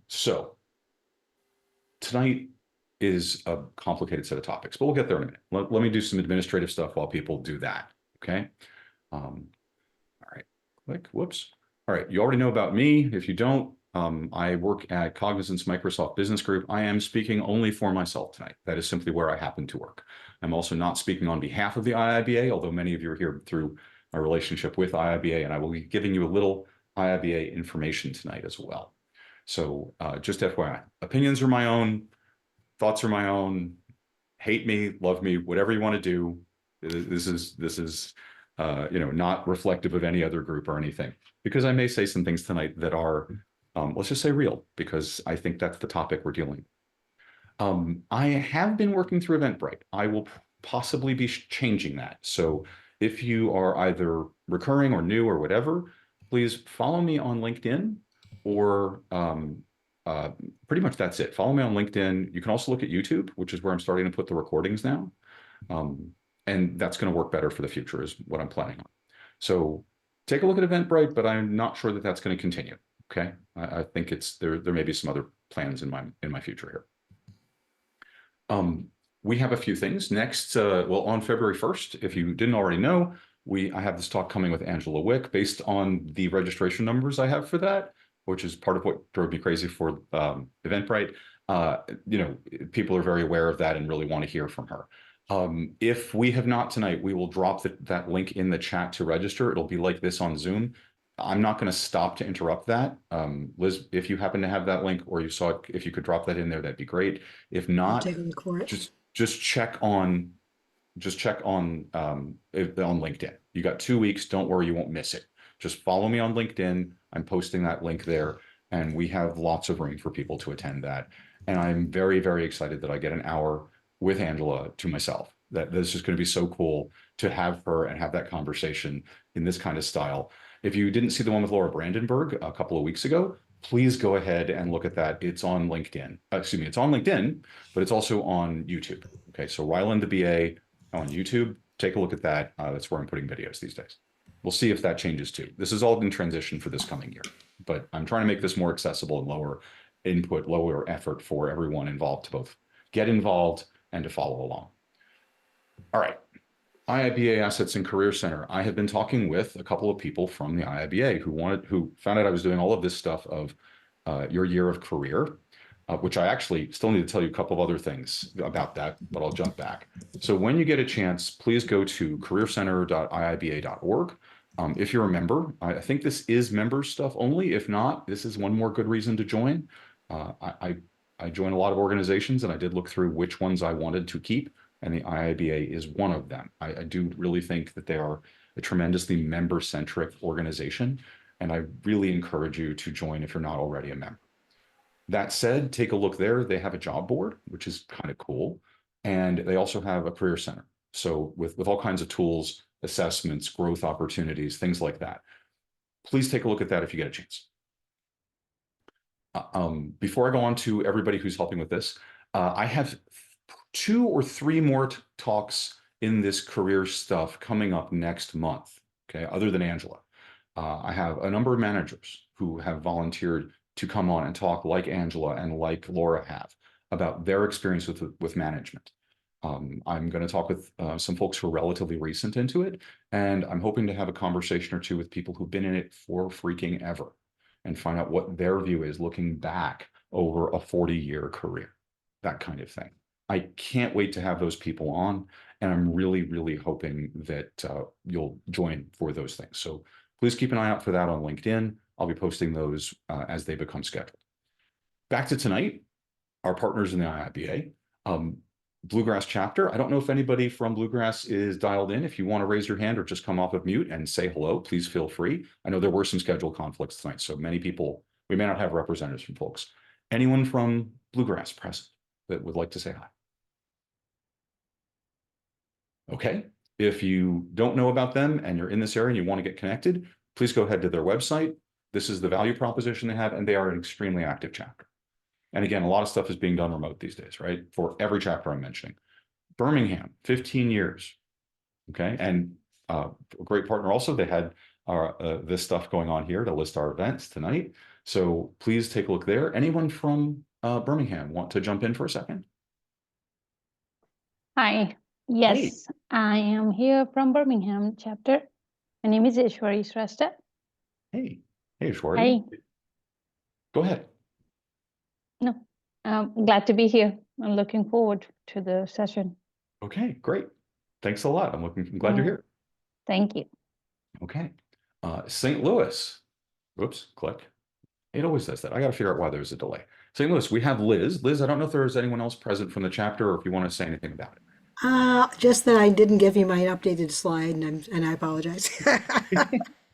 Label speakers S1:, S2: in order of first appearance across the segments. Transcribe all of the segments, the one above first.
S1: So tonight is a complicated set of topics, but we'll get there in a minute. Let me do some administrative stuff while people do that. Okay. All right. Click. Whoops. All right. You already know about me. If you don't, I work at Cognizant's Microsoft Business Group. I am speaking only for myself tonight. That is simply where I happen to work. I'm also not speaking on behalf of the IIBA, although many of you are here through my relationship with IIBA, and I will be giving you a little IIBA information tonight as well. So just FYI, opinions are my own, thoughts are my own. Hate me, love me, whatever you want to do. This is not reflective of any other group or anything, because I may say some things tonight that are, let's just say, real, because I think that's the topic we're dealing with. I have been working through Eventbrite. I will possibly be changing that. So if you are either recurring or new or whatever, please follow me on LinkedIn, or pretty much that's it. Follow me on LinkedIn. You can also look at YouTube, which is where I'm starting to put the recordings now. And that's going to work better for the future is what I'm planning on. So take a look at Eventbrite, but I'm not sure that that's going to continue. Okay. I think there may be some other plans in my future here. We have a few things next. Well, on February 1st, if you didn't already know, I have this talk coming with Angela Wick based on the registration numbers I have for that, which is part of what drove me crazy for Eventbrite. People are very aware of that and really want to hear from her. If we have not tonight, we will drop that link in the chat to register. It'll be like this on Zoom. I'm not going to stop to interrupt that. Liz, if you happen to have that link or you saw it, if you could drop that in there, that'd be great. If not,
S2: take a look for it.
S1: just check on LinkedIn. You got 2 weeks. Don't worry, you won't miss it. Just follow me on LinkedIn. I'm posting that link there, and we have lots of room for people to attend that. And I'm very, very excited that I get an hour with Angela to myself. That this is just going to be so cool to have her and have that conversation in this kind of style. If you didn't see the one with Laura Brandenburg a couple of weeks ago, please go ahead and look at that. It's on LinkedIn. Excuse me, it's on LinkedIn, but it's also on YouTube. Okay, so Ryland the BA on YouTube. Take a look at that. That's where I'm putting videos these days. We'll see if that changes too. This is all in transition for this coming year, but I'm trying to make this more accessible and lower input, lower effort for everyone involved to both get involved and to follow along. All right. IIBA Assets and Career Center. I have been talking with a couple of people from the IIBA who found out I was doing all of this stuff of your year of career, which I actually still need to tell you a couple of other things about that, but I'll jump back. So when you get a chance, please go to careercenter.iiba.org. If you're a member, I think this is member stuff only. If not, this is one more good reason to join. I join a lot of organizations, and I did look through which ones I wanted to keep, and the IIBA is one of them. I do really think that they are a tremendously member-centric organization, and I really encourage you to join if you're not already a member. That said, take a look there. They have a job board, which is kind of cool, and they also have a career center. So with all kinds of tools, assessments, growth opportunities, things like that. Please take a look at that if you get a chance. Before I go on to everybody who's helping with this, I have 2 or 3 more talks in this career stuff coming up next month, okay, other than Angela. I have a number of managers who have volunteered to come on and talk like Angela and like Laura have about their experience with management. I'm going to talk with some folks who are relatively recent into it, and I'm hoping to have a conversation or two with people who've been in it for freaking ever and find out what their view is looking back over a 40-year career, that kind of thing. I can't wait to have those people on, and I'm really, really hoping that you'll join for those things. So please keep an eye out for that on LinkedIn. I'll be posting those as they become scheduled. Back to tonight, our partners in the IIBA. Bluegrass chapter. I don't know if anybody from Bluegrass is dialed in. If you want to raise your hand or just come off of mute and say hello, please feel free. I know there were some scheduled conflicts tonight, so many people, we may not have representatives from folks. Anyone from Bluegrass present that would like to say hi? Okay. If you don't know about them and you're in this area and you want to get connected, please go ahead to their website. This is the value proposition they have, and they are an extremely active chapter. And again, a lot of stuff is being done remote these days, right? For every chapter I'm mentioning. Birmingham, 15 years. Okay. And a great partner also, they had this stuff going on here to list our events tonight. So please take a look there. Anyone from Birmingham want to jump in for a second?
S2: Hi,
S1: Hey,
S2: yes, I am here from Birmingham chapter. My name is Ishwari Shrestha.
S1: hey, hey, Shwari.
S2: Hi,
S1: Go ahead.
S2: no, glad to be here. I'm looking forward to the session.
S1: Okay, great. Thanks a lot. I'm glad you're here.
S2: Thank you.
S1: Okay. St. Louis. Whoops, click. It always does that. I got to figure out why there's a delay. St. Louis, we have Liz. Liz, I don't know if there's anyone else present from the chapter or if you want to say anything about it.
S3: Just that I didn't give you my updated slide, and I apologize.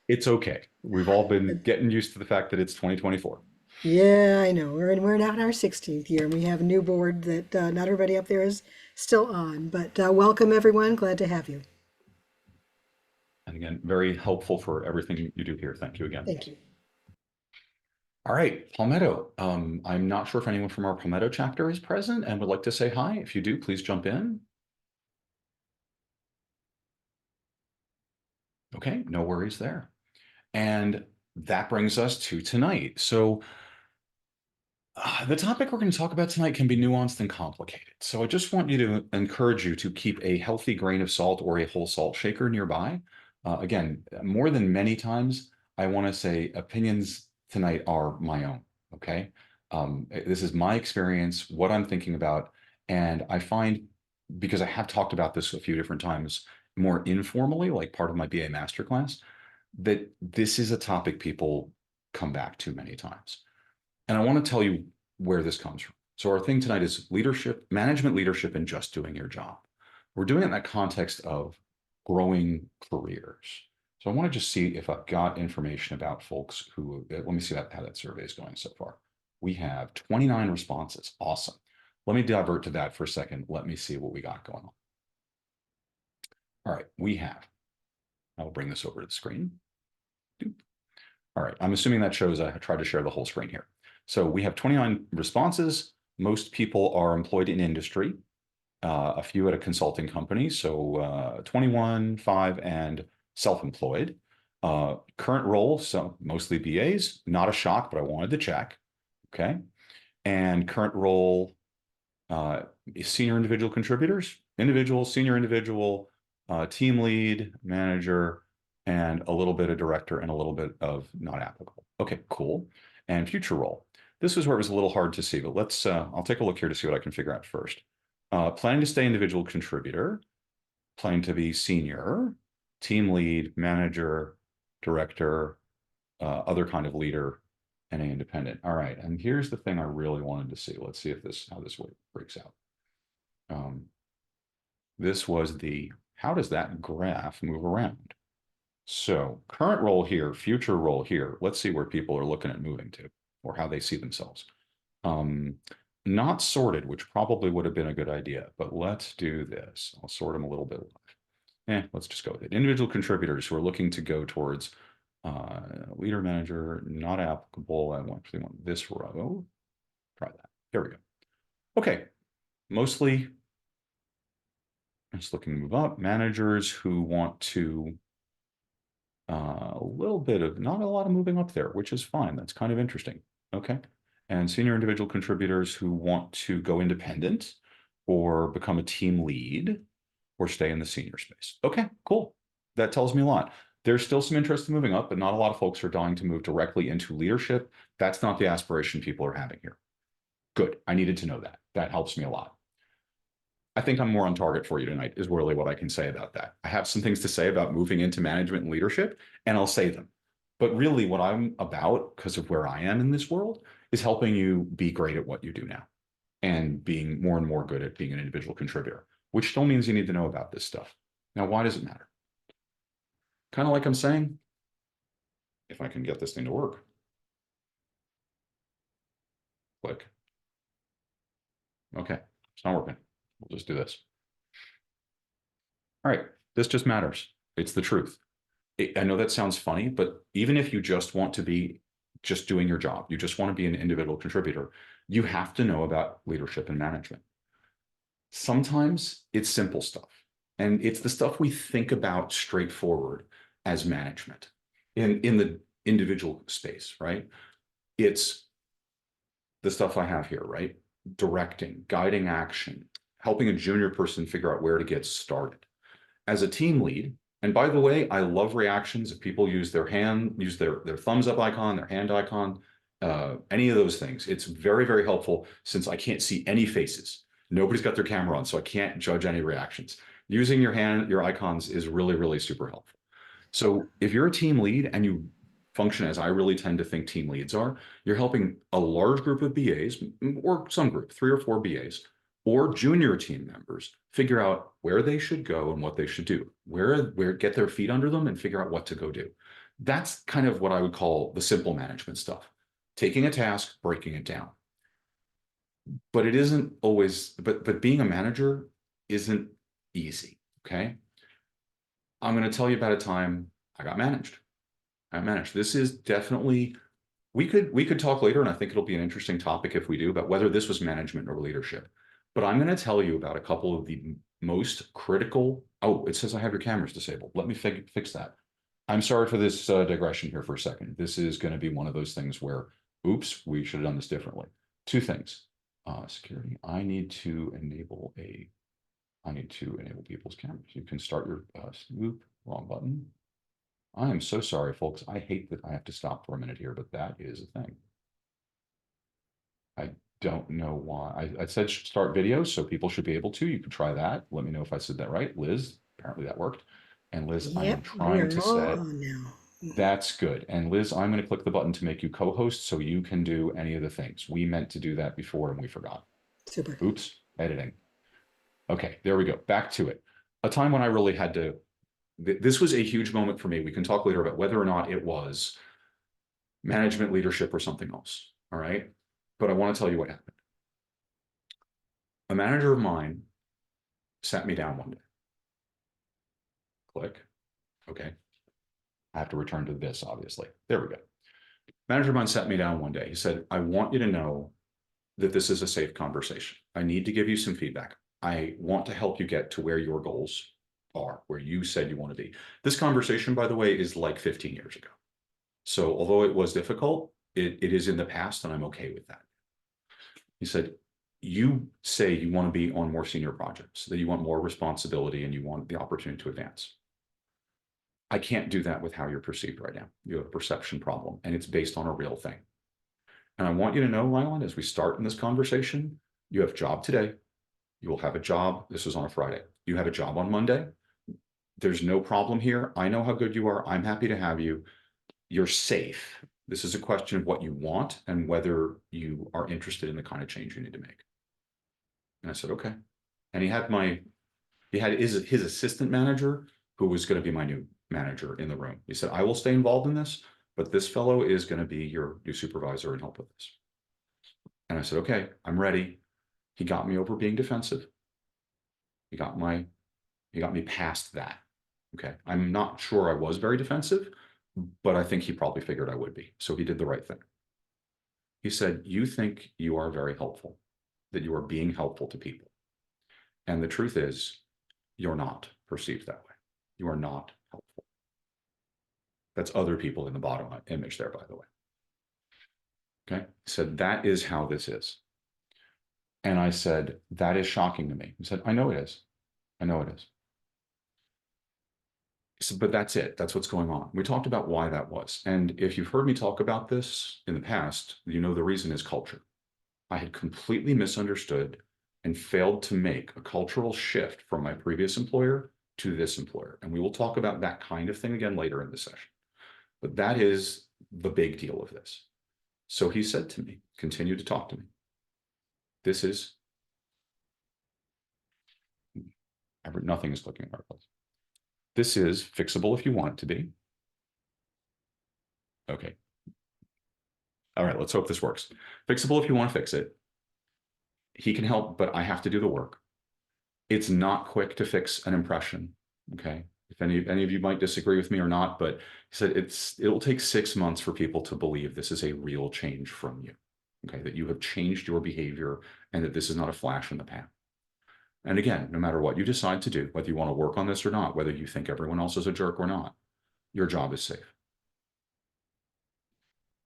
S1: It's okay. We've all been getting used to the fact that it's 2024.
S3: Yeah, I know. We're now in our 16th year, and we have a new board that not everybody up there is still on. But welcome, everyone. Glad to have you.
S1: And again, very helpful for everything you do here. Thank you again.
S3: Thank you.
S1: All right, Palmetto. I'm not sure if anyone from our Palmetto chapter is present and would like to say hi. If you do, please jump in. Okay, no worries there. And that brings us to tonight. So the topic we're going to talk about tonight can be nuanced and complicated. So I just want you to encourage you to keep a healthy grain of salt or a whole salt shaker nearby. Again, more than many times, I want to say opinions tonight are my own. Okay. This is my experience, what I'm thinking about. And I find, because I have talked about this a few different times more informally, like part of my BA masterclass, that this is a topic people come back to many times. And I want to tell you where this comes from. So our thing tonight is leadership, management leadership, and just doing your job. We're doing it in that context of growing careers. So I want to just see if I've got information about folks who, let me see how that survey is going so far. We have 29 responses. Awesome. Let me divert to that for a second. Let me see what we got going on. All right, we have, I'll bring this over to the screen. All right, I'm assuming that shows I tried to share the whole screen here. So we have 29 responses. Most people are employed in industry, a few at a consulting company. So 21, 5, and self-employed. Current role, so mostly BAs, not a shock, but I wanted to check. Okay. And current role, senior individual contributors, senior individual, team lead, manager, and a little bit of director and a little bit of not applicable. Okay, cool. And future role. This is where it was a little hard to see, but let's, I'll take a look here to see what I can figure out first. Planning to stay individual contributor, planning to be senior, team lead, manager, director, other kind of leader, and an independent. All right, and here's the thing I really wanted to see. Let's see if how this breaks out. This was how does that graph move around? So current role here, future role here. Let's see where people are looking at moving to or how they see themselves. Not sorted, which probably would have been a good idea, but let's do this. I'll sort them a little bit. Let's just go with it. Individual contributors who are looking to go towards leader, manager, not applicable. I actually want this row. Try that. There we go. Okay. Mostly just looking to move up. Managers who want to a little bit of, not a lot of moving up there, which is fine. That's kind of interesting. Okay. And senior individual contributors who want to go independent or become a team lead or stay in the senior space. Okay, cool. That tells me a lot. There's still some interest in moving up, but not a lot of folks are dying to move directly into leadership. That's not the aspiration people are having here. Good. I needed to know that. That helps me a lot. I think I'm more on target for you tonight is really what I can say about that. I have some things to say about moving into management and leadership, and I'll say them. But really what I'm about, because of where I am in this world, is helping you be great at what you do now and being more and more good at being an individual contributor, which still means you need to know about this stuff. Now, why does it matter? Kind of like I'm saying, if I can get this thing to work. Click. Okay, it's not working. We'll just do this. All right, this just matters. It's the truth. I know that sounds funny, but even if you just want to be just doing your job, you just want to be an individual contributor, you have to know about leadership and management. Sometimes it's simple stuff, and it's the stuff we think about straightforward as management in the individual space, right? It's the stuff I have here, right? Directing, guiding action, helping a junior person figure out where to get started. As a team lead, and by the way, I love reactions. If people use their hand, use their thumbs up icon, their hand icon, any of those things, it's very, very helpful since I can't see any faces. Nobody's got their camera on, so I can't judge any reactions. Using your hand, your icons is really, really super helpful. So if you're a team lead and you function as I really tend to think team leads are, you're helping a large group of BAs or some group, 3 or 4 BAs or junior team members figure out where they should go and what they should do, where get their feet under them and figure out what to go do. That's kind of what I would call the simple management stuff, taking a task, breaking it down. But it isn't always, but being a manager isn't easy, okay? I'm going to tell you about a time I got managed. This is definitely, we could talk later, and I think it'll be an interesting topic if we do, about whether this was management or leadership. But I'm going to tell you about a couple of the most critical. Oh, it says I have your cameras disabled. Let me fix that. I'm sorry for this digression here for a second. This is going to be one of those things where, oops, we should have done this differently. 2 things. Security. I need to enable people's cameras. You can start your wrong button. I am so sorry, folks. I hate that I have to stop for a minute here, but that is a thing. I don't know why. I said start video, so people should be able to. You can try that. Let me know if I said that right. Liz, apparently that worked. And Liz, I am trying to set. That's good. And Liz, I'm going to click the button to make you co-host so you can do any of the things. We meant to do that before and we forgot.
S3: Super.
S1: Oops, editing. Okay, there we go. Back to it. A time when I really had to, this was a huge moment for me. We can talk later about whether or not it was management, leadership, or something else. All right. But I want to tell you what happened. A manager of mine sat me down one day. Click. Okay. I have to return to this, obviously. There we go. Manager of mine sat me down one day. He said, I want you to know that this is a safe conversation. I need to give you some feedback. I want to help you get to where your goals are, where you said you want to be. This conversation, by the way, is like 15 years ago. So although it was difficult, it is in the past, and I'm okay with that. He said, you say you want to be on more senior projects, that you want more responsibility and you want the opportunity to advance. I can't do that with how you're perceived right now. You have a perception problem, and it's based on a real thing. And I want you to know, Ryland, as we start in this conversation, you have a job today. You will have a job. This is on a Friday. You have a job on Monday. There's no problem here. I know how good you are. I'm happy to have you. You're safe. This is a question of what you want and whether you are interested in the kind of change you need to make. And I said, okay. And he had his assistant manager, who was going to be my new manager in the room. He said, I will stay involved in this, but this fellow is going to be your new supervisor and help with this. And I said, okay, I'm ready. He got me over being defensive. He got me past that. Okay. I'm not sure I was very defensive, but I think he probably figured I would be. So he did the right thing. He said, you think you are very helpful, that you are being helpful to people. And the truth is, you're not perceived that way. You are not helpful. That's other people in the bottom image there, by the way. Okay. He said, that is how this is. And I said, that is shocking to me. He said, I know it is. I know it is. He said, but that's it. That's what's going on. We talked about why that was. And if you've heard me talk about this in the past, you know the reason is culture. I had completely misunderstood and failed to make a cultural shift from my previous employer to this employer. And we will talk about that kind of thing again later in the session. But that is the big deal of this. So he said to me, continue to talk to me. This is, nothing is clicking in our place. This is fixable if you want it to be. Okay. All right, let's hope this works. Fixable if you want to fix it. He can help, but I have to do the work. It's not quick to fix an impression, okay? If any of you might disagree with me or not, but he said it'll take 6 months for people to believe this is a real change from you, okay? That you have changed your behavior and that this is not a flash in the pan. And again, no matter what you decide to do, whether you want to work on this or not, whether you think everyone else is a jerk or not, your job is safe.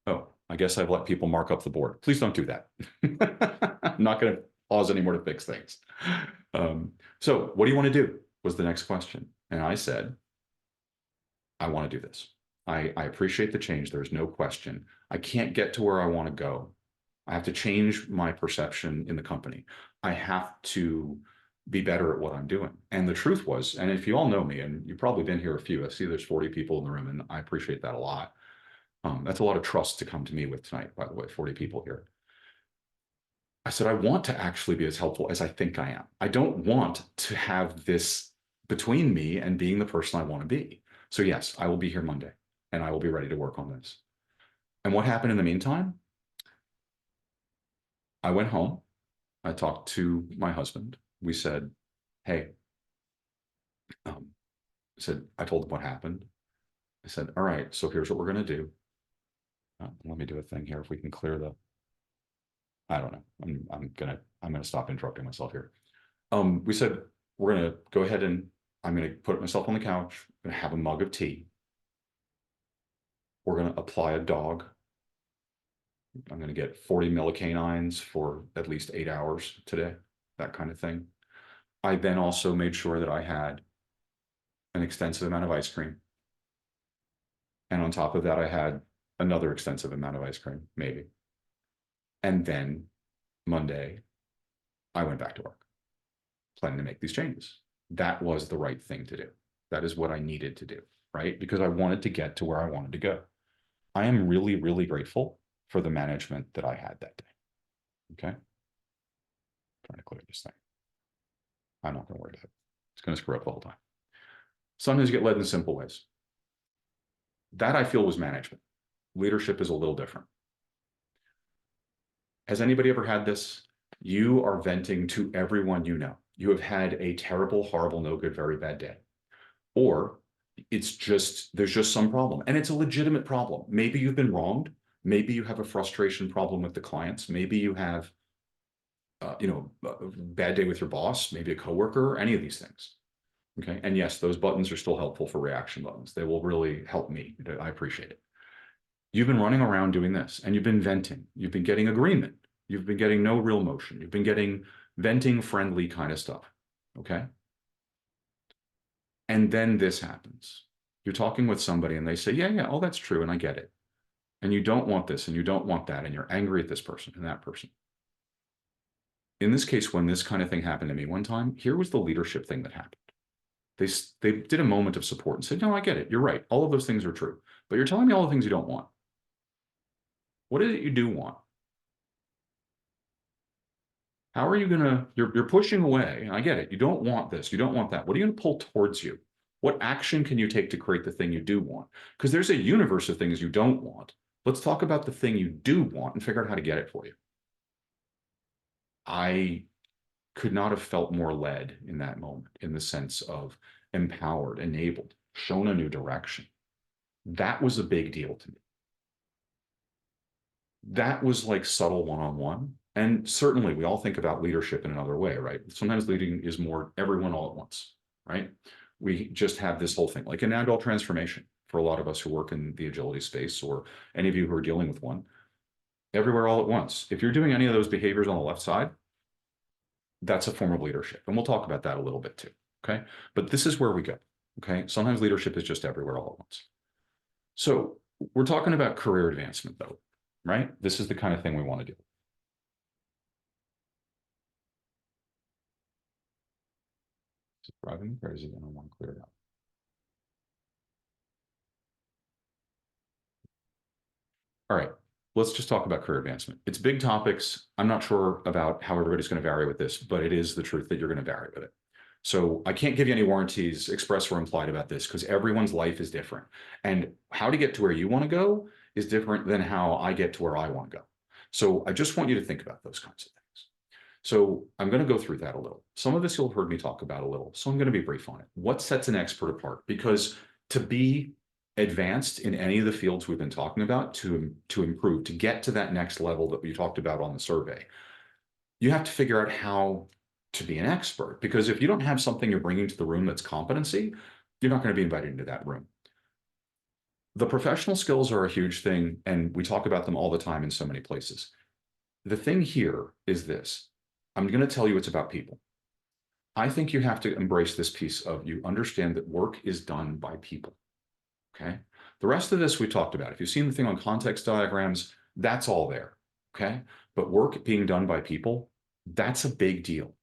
S1: Oh, I guess I've let people mark up the board. Please don't do that. I'm not going to pause anymore to fix things. So what do you want to do was the next question. And I said, I want to do this. I appreciate the change. There's no question. I can't get to where I want to go. I have to change my perception in the company. I have to be better at what I'm doing. And the truth was, and if you all know me, and you've probably been here a few, I see there's 40 people in the room, and I appreciate that a lot. That's a lot of trust to come to me with tonight, by the way, 40 people here. I said, I want to actually be as helpful as I think I am. I don't want to have this between me and being the person I want to be. So yes, I will be here Monday, and I will be ready to work on this. And what happened in the meantime? I went home. I talked to my husband. We said, hey, I told him what happened. I said, all right, so here's what we're going to do. Let me do a thing here. If we can clear the, I don't know. I'm gonna stop interrupting myself here. We said we're gonna go ahead and I'm gonna put myself on the couch, I'm gonna have a mug of tea. We're gonna apply a dog. I'm gonna get 40 millicanines for at least 8 hours today, that kind of thing. I then also made sure that I had an extensive amount of ice cream. And on top of that, I had another extensive amount of ice cream, maybe. And then Monday, I went back to work, planning to make these changes. That was the right thing to do. That is what I needed to do, right? Because I wanted to get to where I wanted to go. I am really, really grateful for the management that I had that day. Okay. Trying to clear this thing. I'm not going to worry about it. It's going to screw up the whole time. Sometimes you get led in simple ways. That I feel was management. Leadership is a little different. Has anybody ever had this? You are venting to everyone you know. You have had a terrible, horrible, no good, very bad day. Or it's just, there's just some problem. And it's a legitimate problem. Maybe you've been wronged. Maybe you have a frustration problem with the clients. Maybe you have, a bad day with your boss, maybe a coworker, any of these things. Okay. And yes, those buttons are still helpful for reaction buttons. They will really help me. I appreciate it. You've been running around doing this and you've been venting. You've been getting agreement. You've been getting no real motion. You've been getting venting friendly kind of stuff. Okay. And then this happens. You're talking with somebody and they say, yeah, oh, that's true. And I get it. And you don't want this and you don't want that. And you're angry at this person and that person. In this case, when this kind of thing happened to me one time, here was the leadership thing that happened. They did a moment of support and said, no, I get it. You're right. All of those things are true. But you're telling me all the things you don't want. What is it you do want? How are you going to, you're pushing away, and I get it. You don't want this. You don't want that. What are you going to pull towards you? What action can you take to create the thing you do want? Because there's a universe of things you don't want. Let's talk about the thing you do want and figure out how to get it for you. I could not have felt more led in that moment, in the sense of empowered, enabled, shown a new direction. That was a big deal to me. That was like subtle one-on-one. And certainly we all think about leadership in another way, right? Sometimes leading is more everyone all at once, right? We just have this whole thing, like an agile transformation for a lot of us who work in the agility space, or any of you who are dealing with one, everywhere all at once. If you're doing any of those behaviors on the left side, that's a form of leadership. And we'll talk about that a little bit too, okay? But this is where we go, okay? Sometimes leadership is just everywhere all at once. So we're talking about career advancement though, right? This is the kind of thing we want to do. Is it driving me crazy? I don't want to clear it out. All right, let's just talk about career advancement. It's big topics. I'm not sure about how everybody's going to vary with this, but it is the truth that you're going to vary with it. So I can't give you any warranties, express or implied, about this, because everyone's life is different. And how to get to where you want to go is different than how I get to where I want to go. So I just want you to think about those kinds of things. So I'm going to go through that a little. Some of this you'll have heard me talk about a little, so I'm going to be brief on it. What sets an expert apart? Because to be advanced in any of the fields we've been talking about, to improve, to get to that next level that we talked about on the survey, you have to figure out how to be an expert. Because if you don't have something you're bringing to the room that's competency, you're not going to be invited into that room. The professional skills are a huge thing, and we talk about them all the time in so many places. The thing here is this. I'm going to tell you it's about people. I think you have to embrace this piece of you understand that work is done by people. Okay. The rest of this we talked about. If you've seen the thing on context diagrams, that's all there. Okay. But work being done by people, that's a big deal.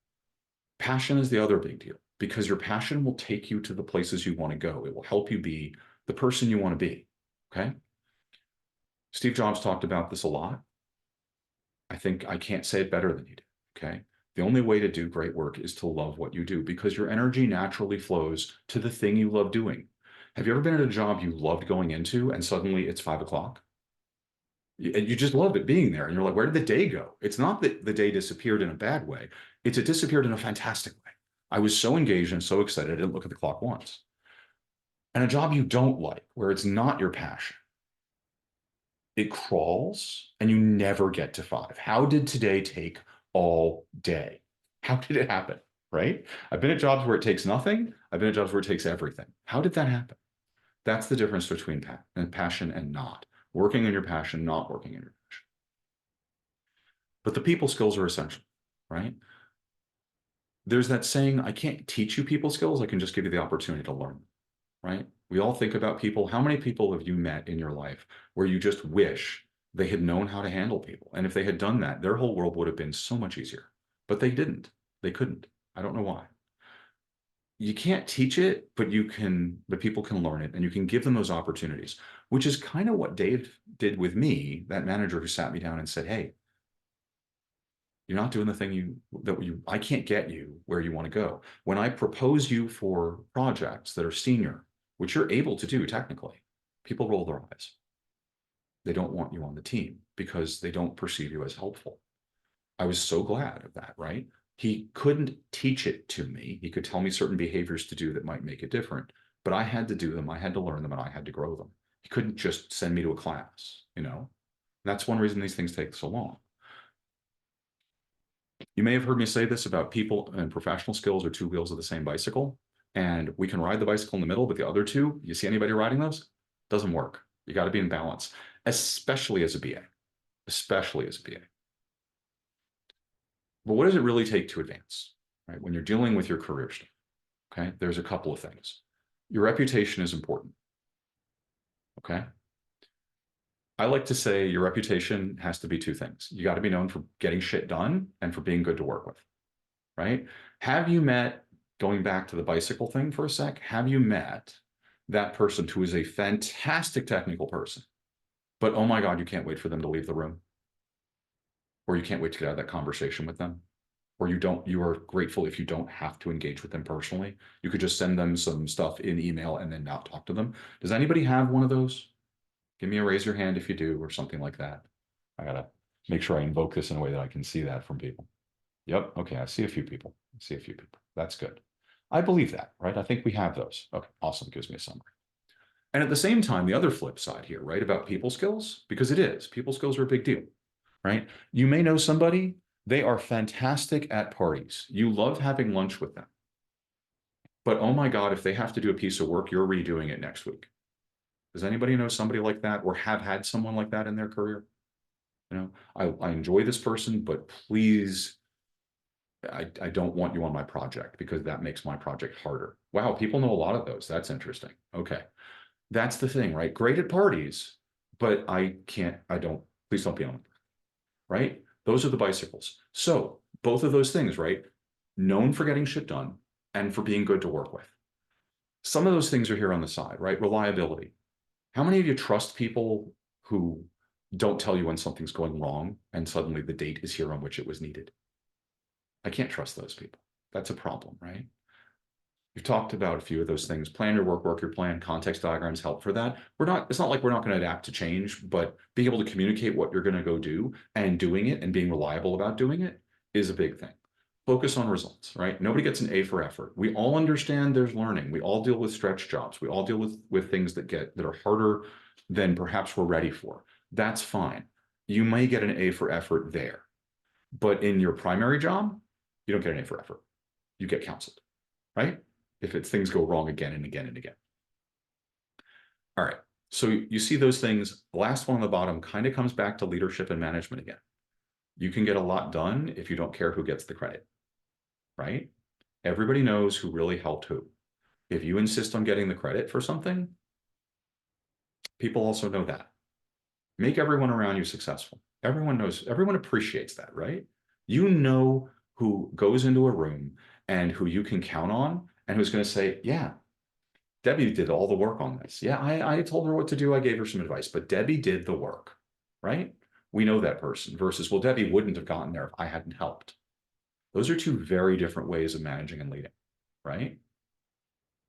S1: Passion is the other big deal because your passion will take you to the places you want to go. It will help you be the person you want to be. Okay. Steve Jobs talked about this a lot. I think I can't say it better than he did. Okay. The only way to do great work is to love what you do because your energy naturally flows to the thing you love doing. Have you ever been at a job you loved going into and suddenly it's 5 o'clock? And you just loved it being there. And you're like, where did the day go? It's not that the day disappeared in a bad way. It disappeared in a fantastic way. I was so engaged and so excited, I didn't look at the clock once. And a job you don't like, where it's not your passion, it crawls and you never get to 5. How did today take all day? How did it happen? Right? I've been at jobs where it takes nothing. I've been at jobs where it takes everything. How did that happen? That's the difference between passion and not. Working in your passion, not working in your passion. But the people skills are essential, right? There's that saying, I can't teach you people skills. I can just give you the opportunity to learn, right? We all think about people. How many people have you met in your life where you just wish they had known how to handle people? And if they had done that, their whole world would have been so much easier. But they didn't. They couldn't. I don't know why. You can't teach it, but people can learn it and you can give them those opportunities, which is kind of what Dave did with me, that manager who sat me down and said, hey, you're not doing the thing I can't get you where you want to go. When I propose you for projects that are senior, which you're able to do technically, people roll their eyes. They don't want you on the team because they don't perceive you as helpful. I was so glad of that, right? He couldn't teach it to me. He could tell me certain behaviors to do that might make it different, but I had to do them. I had to learn them and I had to grow them. He couldn't just send me to a class, you know? That's one reason these things take so long. You may have heard me say this about people and professional skills are 2 wheels of the same bicycle. And we can ride the bicycle in the middle, but the other 2, you see anybody riding those? Doesn't work. You got to be in balance, especially as a BA, especially as a BA. But what does it really take to advance, right? When you're dealing with your career stuff, okay? There's a couple of things. Your reputation is important, okay? I like to say your reputation has to be 2 things. You got to be known for getting shit done and for being good to work with, right? Have you met, going back to the bicycle thing for a sec, have you met that person who is a fantastic technical person, but oh my God, you can't wait for them to leave the room? Or you can't wait to get out of that conversation with them? Or you are grateful if you don't have to engage with them personally. You could just send them some stuff in email and then not talk to them. Does anybody have one of those? Give me a raise your hand if you do, or something like that. I gotta make sure I invoke this in a way that I can see that from people. Yep, okay, I see a few people. I see a few people. That's good. I believe that, right? I think we have those. Okay, awesome, gives me a summary. And at the same time, the other flip side here, right, about people skills, because it is, people skills are a big deal, right? You may know somebody, they are fantastic at parties. You love having lunch with them. But oh my God, if they have to do a piece of work, you're redoing it next week. Does anybody know somebody like that or have had someone like that in their career? You know, I enjoy this person, but please, I don't want you on my project because that makes my project harder. Wow, people know a lot of those. That's interesting. Okay. That's the thing, right? Great at parties, but please don't be on them, right? Those are the bicycles. So both of those things, right? Known for getting shit done and for being good to work with. Some of those things are here on the side, right? Reliability. How many of you trust people who don't tell you when something's going wrong and suddenly the date is here on which it was needed? I can't trust those people. That's a problem, right? We've talked about a few of those things. Plan your work your plan, context diagrams help for that. It's not like we're not going to adapt to change, but being able to communicate what you're going to go do and doing it and being reliable about doing it is a big thing. Focus on results, right? Nobody gets an A for effort. We all understand there's learning. We all deal with stretch jobs. We all deal with things that are harder than perhaps we're ready for. That's fine. You may get an A for effort there, but in your primary job, you don't get an A for effort. You get counseled, right? If things go wrong again and again and again. All right. So you see those things, the last one on the bottom kind of comes back to leadership and management again. You can get a lot done if you don't care who gets the credit, right? Everybody knows who really helped who. If you insist on getting the credit for something, people also know that. Make everyone around you successful. Everyone knows, everyone appreciates that, right? You know who goes into a room and who you can count on and who's going to say, yeah, Debbie did all the work on this. Yeah, I told her what to do. I gave her some advice, but Debbie did the work, right? We know that person versus, well, Debbie wouldn't have gotten there if I hadn't helped. Those are two very different ways of managing and leading, right?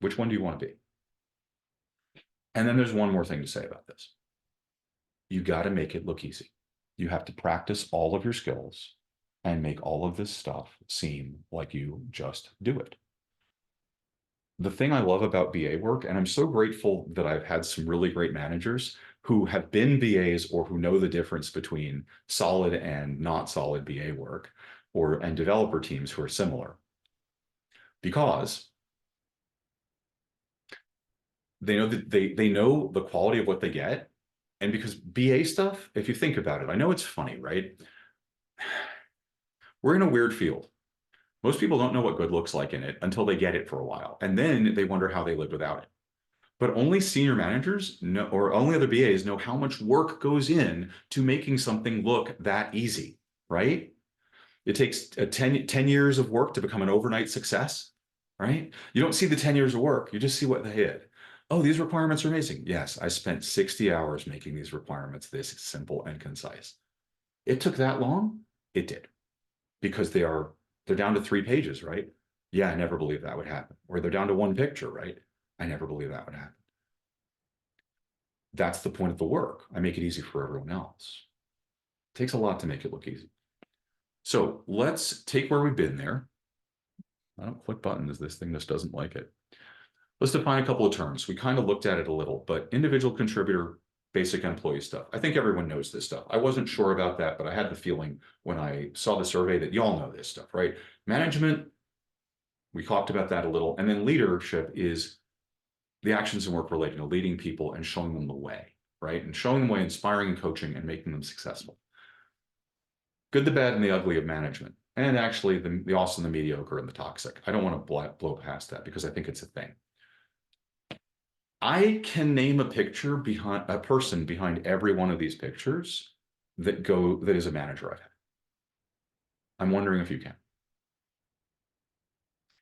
S1: Which one do you want to be? And then there's one more thing to say about this. You got to make it look easy. You have to practice all of your skills and make all of this stuff seem like you just do it. The thing I love about BA work, and I'm so grateful that I've had some really great managers who have been BAs or who know the difference between solid and not solid BA work, and developer teams who are similar, because they know that they know the quality of what they get. And because BA stuff, if you think about it, I know it's funny, right? We're in a weird field. Most people don't know what good looks like in it until they get it for a while. And then they wonder how they lived without it. But only senior managers know, or only other BAs know how much work goes in to making something look that easy, right? It takes 10 years of work to become an overnight success, right? You don't see the 10 years of work, you just see what they did. Oh, these requirements are amazing. Yes, I spent 60 hours making these requirements this simple and concise. It took that long? It did. Because they're down to 3 pages, right? Yeah, I never believed that would happen. Or they're down to 1 picture, right? I never believed that would happen. That's the point of the work. I make it easy for everyone else. It takes a lot to make it look easy. So let's take where we've been there. I don't click buttons. This thing just doesn't like it. Let's define a couple of terms. We kind of looked at it a little, but individual contributor, basic employee stuff. I think everyone knows this stuff. I wasn't sure about that, but I had the feeling when I saw the survey that y'all know this stuff, right? Management, we talked about that a little. And then leadership is the actions and work related to leading people and showing them the way, right? And showing them the way, inspiring and coaching and making them successful. Good, the bad, and the ugly of management. And actually the awesome, the mediocre, and the toxic. I don't want to blow past that because I think it's a thing. I can name a picture behind a person behind every one of these pictures that is a manager I've had. I'm wondering if you can.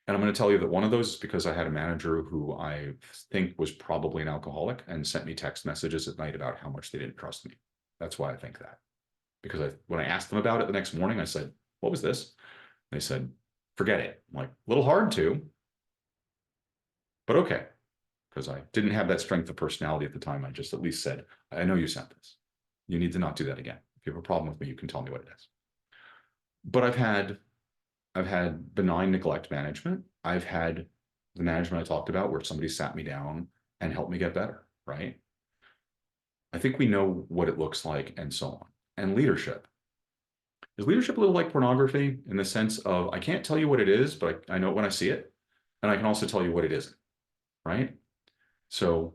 S1: And I'm going to tell you that one of those is because I had a manager who I think was probably an alcoholic and sent me text messages at night about how much they didn't trust me. That's why I think that. Because when I asked them about it the next morning, I said, what was this? They said, forget it. I'm like, a little hard to, but okay. Because I didn't have that strength of personality at the time. I just at least said, I know you sent this. You need to not do that again. If you have a problem with me, you can tell me what it is. But I've had benign neglect management. I've had the management I talked about where somebody sat me down and helped me get better, right? I think we know what it looks like and so on. And leadership. Is leadership a little like pornography in the sense of I can't tell you what it is, but I know it when I see it. And I can also tell you what it isn't, right? So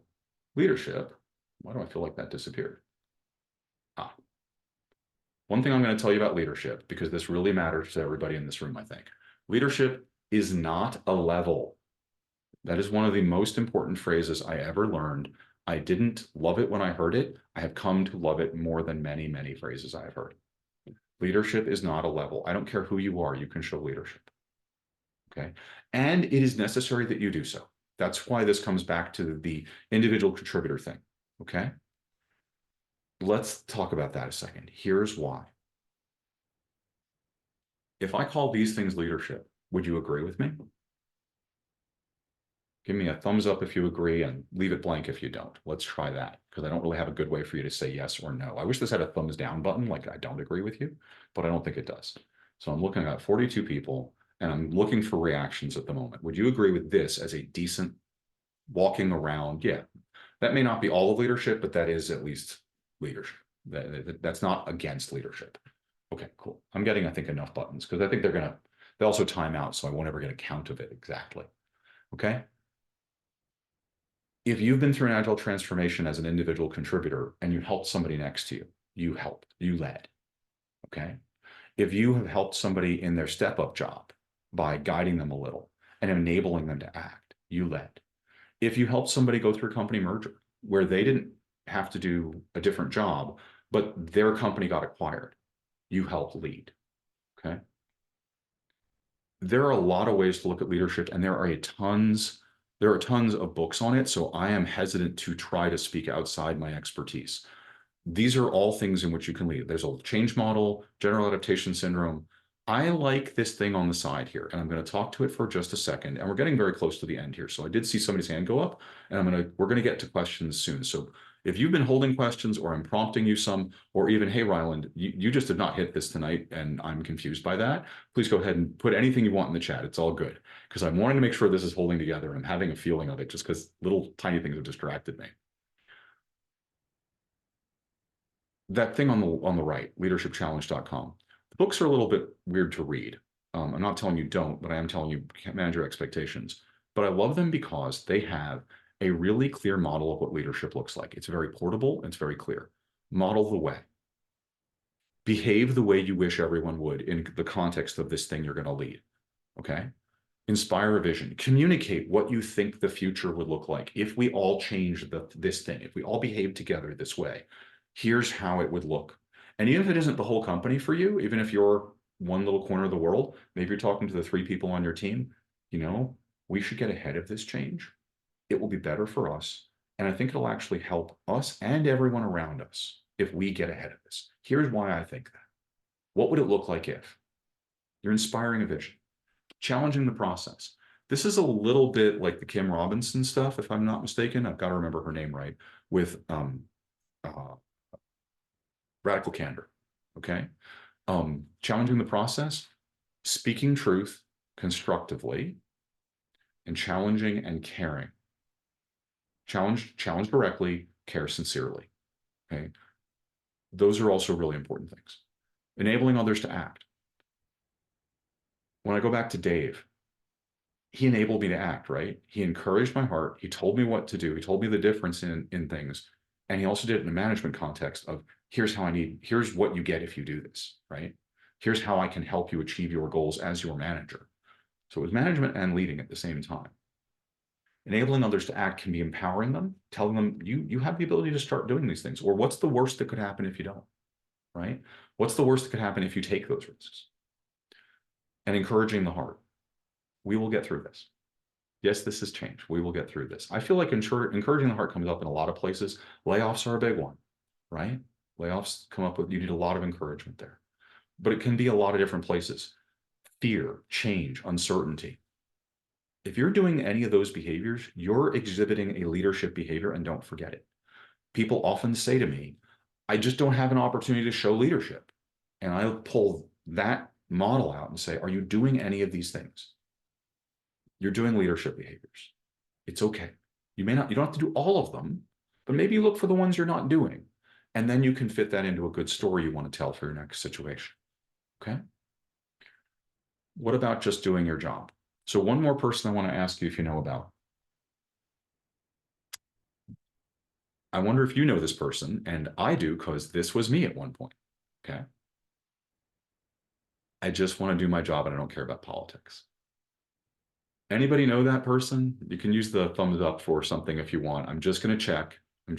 S1: leadership, why do I feel like that disappeared? One thing I'm going to tell you about leadership, because this really matters to everybody in this room, I think. Leadership is not a level. That is one of the most important phrases I ever learned. I didn't love it when I heard it. I have come to love it more than many, many phrases I have heard. Leadership is not a level. I don't care who you are, you can show leadership. Okay. And it is necessary that you do so. That's why this comes back to the individual contributor thing. Okay. Let's talk about that a second. Here's why. If I call these things leadership, would you agree with me? Give me a thumbs up if you agree and leave it blank if you don't. Let's try that because I don't really have a good way for you to say yes or no. I wish this had a thumbs down button, like I don't agree with you, but I don't think it does. So I'm looking at 42 people and I'm looking for reactions at the moment. Would you agree with this as a decent walking around? Yeah, that may not be all of leadership, but that is at least leadership. That's not against leadership. Okay, cool. I'm getting, I think, enough buttons because I think they also time out, so I won't ever get a count of it exactly. Okay. If you've been through an agile transformation as an individual contributor and you helped somebody next to you, you helped, you led. Okay. If you have helped somebody in their step up job by guiding them a little and enabling them to act, you led. If you helped somebody go through a company merger where they didn't have to do a different job, but their company got acquired, you helped lead. Okay. There are a lot of ways to look at leadership, and there are tons of books on it. So I am hesitant to try to speak outside my expertise. These are all things in which you can lead. There's a change model, general adaptation syndrome. I like this thing on the side here, and I'm going to talk to it for just a second. And we're getting very close to the end here. So I did see somebody's hand go up, and we're going to get to questions soon. So if you've been holding questions, or I'm prompting you some, or even, hey, Ryland, you just did not hit this tonight, and I'm confused by that, please go ahead and put anything you want in the chat. It's all good, because I'm wanting to make sure this is holding together. I'm having a feeling of it just because little tiny things have distracted me. That thing on the right, leadershipchallenge.com. The books are a little bit weird to read. I'm not telling you don't, but I am telling you manage your expectations. But I love them because they have a really clear model of what leadership looks like. It's very portable, and it's very clear. Model the way. Behave the way you wish everyone would in the context of this thing you're going to lead. Okay? Inspire a vision. Communicate what you think the future would look like if we all change this thing, if we all behave together this way. Here's how it would look. And even if it isn't the whole company for you, even if you're one little corner of the world, maybe you're talking to the 3 people on your team, we should get ahead of this change. It will be better for us. And I think it'll actually help us and everyone around us if we get ahead of this. Here's why I think that. What would it look like if? You're inspiring a vision, challenging the process. This is a little bit like the Kim Robinson stuff, if I'm not mistaken. I've got to remember her name right, with radical candor. Okay. Challenging the process, speaking truth constructively, and challenging and caring. Challenge directly, care sincerely. Okay. Those are also really important things. Enabling others to act. When I go back to Dave, he enabled me to act, right? He encouraged my heart. He told me what to do. He told me the difference in things. And he also did it in a management context of here's what you get if you do this, right? Here's how I can help you achieve your goals as your manager. So it was management and leading at the same time. Enabling others to act can be empowering them, telling them you have the ability to start doing these things, or what's the worst that could happen if you don't, right? What's the worst that could happen if you take those risks? And encouraging the heart. We will get through this. Yes, this has changed. We will get through this. I feel like encouraging the heart comes up in a lot of places. Layoffs are a big one, right? Layoffs come up with, you need a lot of encouragement there. But it can be a lot of different places. Fear, change, uncertainty. If you're doing any of those behaviors, you're exhibiting a leadership behavior, and don't forget it. People often say to me, I just don't have an opportunity to show leadership. And I'll pull that model out and say, are you doing any of these things? You're doing leadership behaviors. It's okay. You don't have to do all of them, but maybe you look for the ones you're not doing. And then you can fit that into a good story you want to tell for your next situation. Okay. What about just doing your job? So one more person I want to ask you if you know about. I wonder if you know this person, and I do, because this was me at one point. Okay. I just want to do my job and I don't care about politics. Anybody know that person? You can use the thumbs up for something if you want. I'm just going to check. I'm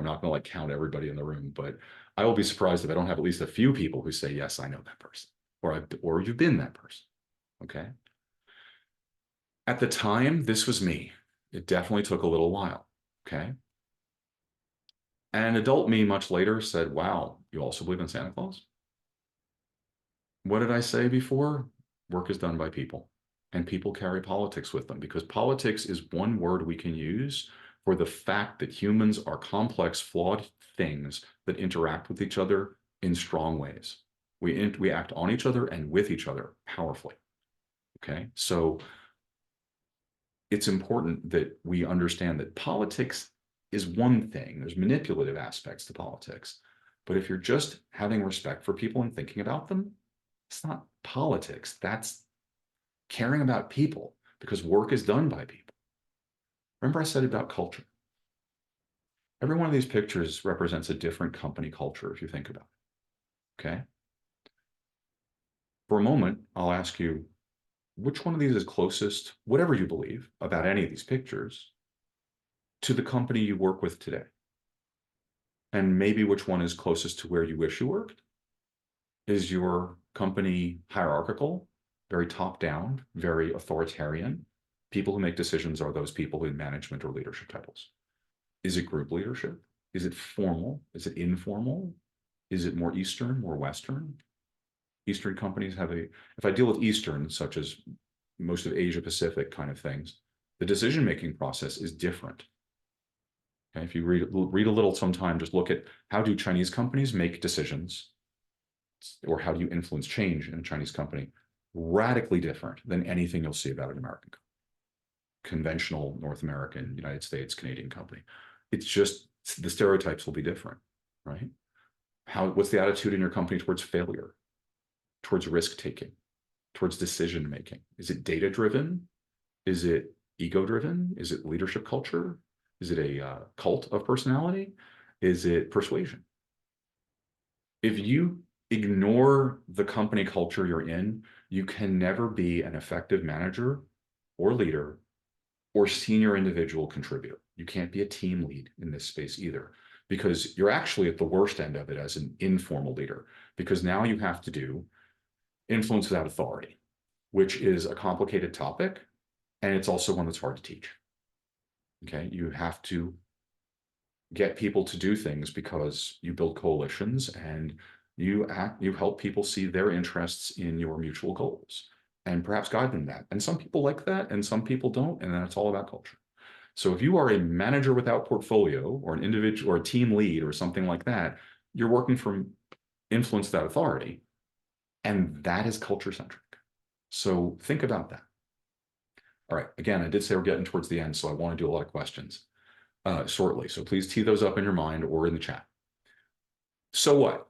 S1: not going to count everybody in the room, but I will be surprised if I don't have at least a few people who say, yes, I know that person, or you've been that person. Okay. At the time, this was me. It definitely took a little while. Okay. And adult me much later said, wow, you also believe in Santa Claus? What did I say before? Work is done by people, and people carry politics with them, because politics is one word we can use for the fact that humans are complex, flawed things that interact with each other in strong ways. We act on each other and with each other powerfully. Okay, so it's important that we understand that politics is one thing. There's manipulative aspects to politics, but if you're just having respect for people and thinking about them, it's not politics. That's caring about people, because work is done by people. Remember I said about culture. Every one of these pictures represents a different company culture, if you think about it, okay? For a moment, I'll ask you, which one of these is closest, whatever you believe about any of these pictures, to the company you work with today? And maybe which one is closest to where you wish you worked? Is your company hierarchical, very top down, very authoritarian? People who make decisions are those people in management or leadership titles. Is it group leadership? Is it formal? Is it informal? Is it more Eastern, more Western? Eastern companies have if I deal with Eastern, such as most of Asia Pacific kind of things, the decision-making process is different. Okay, if you read a little sometime, just look at how do Chinese companies make decisions, or how do you influence change in a Chinese company? Radically different than anything you'll see about an American company. Conventional North American, United States, Canadian company. It's just the stereotypes will be different, right? What's the attitude in your company towards failure, towards risk taking, towards decision making? Is it data driven? Is it ego driven? Is it leadership culture? Is it a cult of personality? Is it persuasion? If you ignore the company culture you're in, you can never be an effective manager or leader or senior individual contributor. You can't be a team lead in this space either, because you're actually at the worst end of it as an informal leader, because now you have to do influence without authority, which is a complicated topic. And it's also one that's hard to teach. Okay, you have to get people to do things because you build coalitions and you help people see their interests in your mutual goals and perhaps guide them that. And some people like that and some people don't, and then it's all about culture. So if you are a manager without portfolio or an individual or a team lead or something like that, you're working from influence without authority, and that is culture centric. So think about that. All right, again, I did say we're getting towards the end, so I want to do a lot of questions shortly. So please tee those up in your mind or in the chat. So what?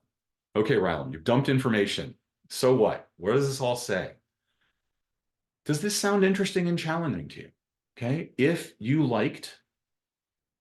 S1: Okay, Rylan, you've dumped information. So what? What does this all say? Does this sound interesting and challenging to you? Okay, if you liked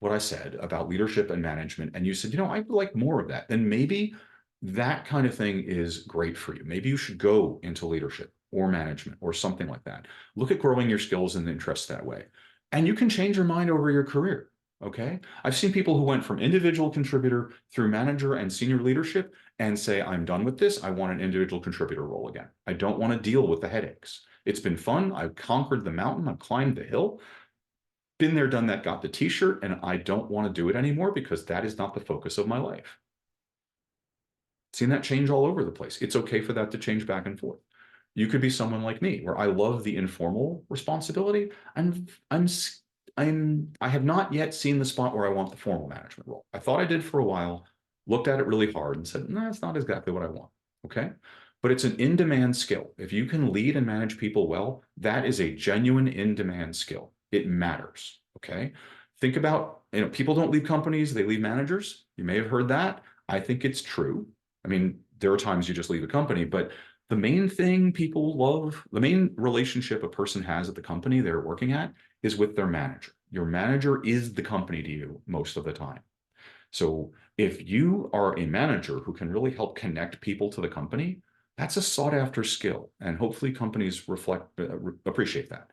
S1: what I said about leadership and management, and you said, I would like more of that, then maybe that kind of thing is great for you. Maybe you should go into leadership or management or something like that. Look at growing your skills and interests that way. And you can change your mind over your career. Okay. I've seen people who went from individual contributor through manager and senior leadership and say, I'm done with this. I want an individual contributor role again. I don't want to deal with the headaches. It's been fun. I've conquered the mountain. I've climbed the hill. Been there, done that, got the t-shirt, and I don't want to do it anymore because that is not the focus of my life. Seen that change all over the place. It's okay for that to change back and forth. You could be someone like me, where I love the informal responsibility. I have not yet seen the spot where I want the formal management role. I thought I did for a while, looked at it really hard and said, no, it's not exactly what I want. Okay. But it's an in-demand skill. If you can lead and manage people well, that is a genuine in-demand skill. It matters. Okay. Think about, people don't leave companies, they leave managers. You may have heard that. I think it's true. I mean, there are times you just leave a company, but the main thing people love, the main relationship a person has at the company they're working at is with their manager. Your manager is the company to you most of the time. So if you are a manager who can really help connect people to the company, that's a sought after skill. And hopefully companies appreciate that.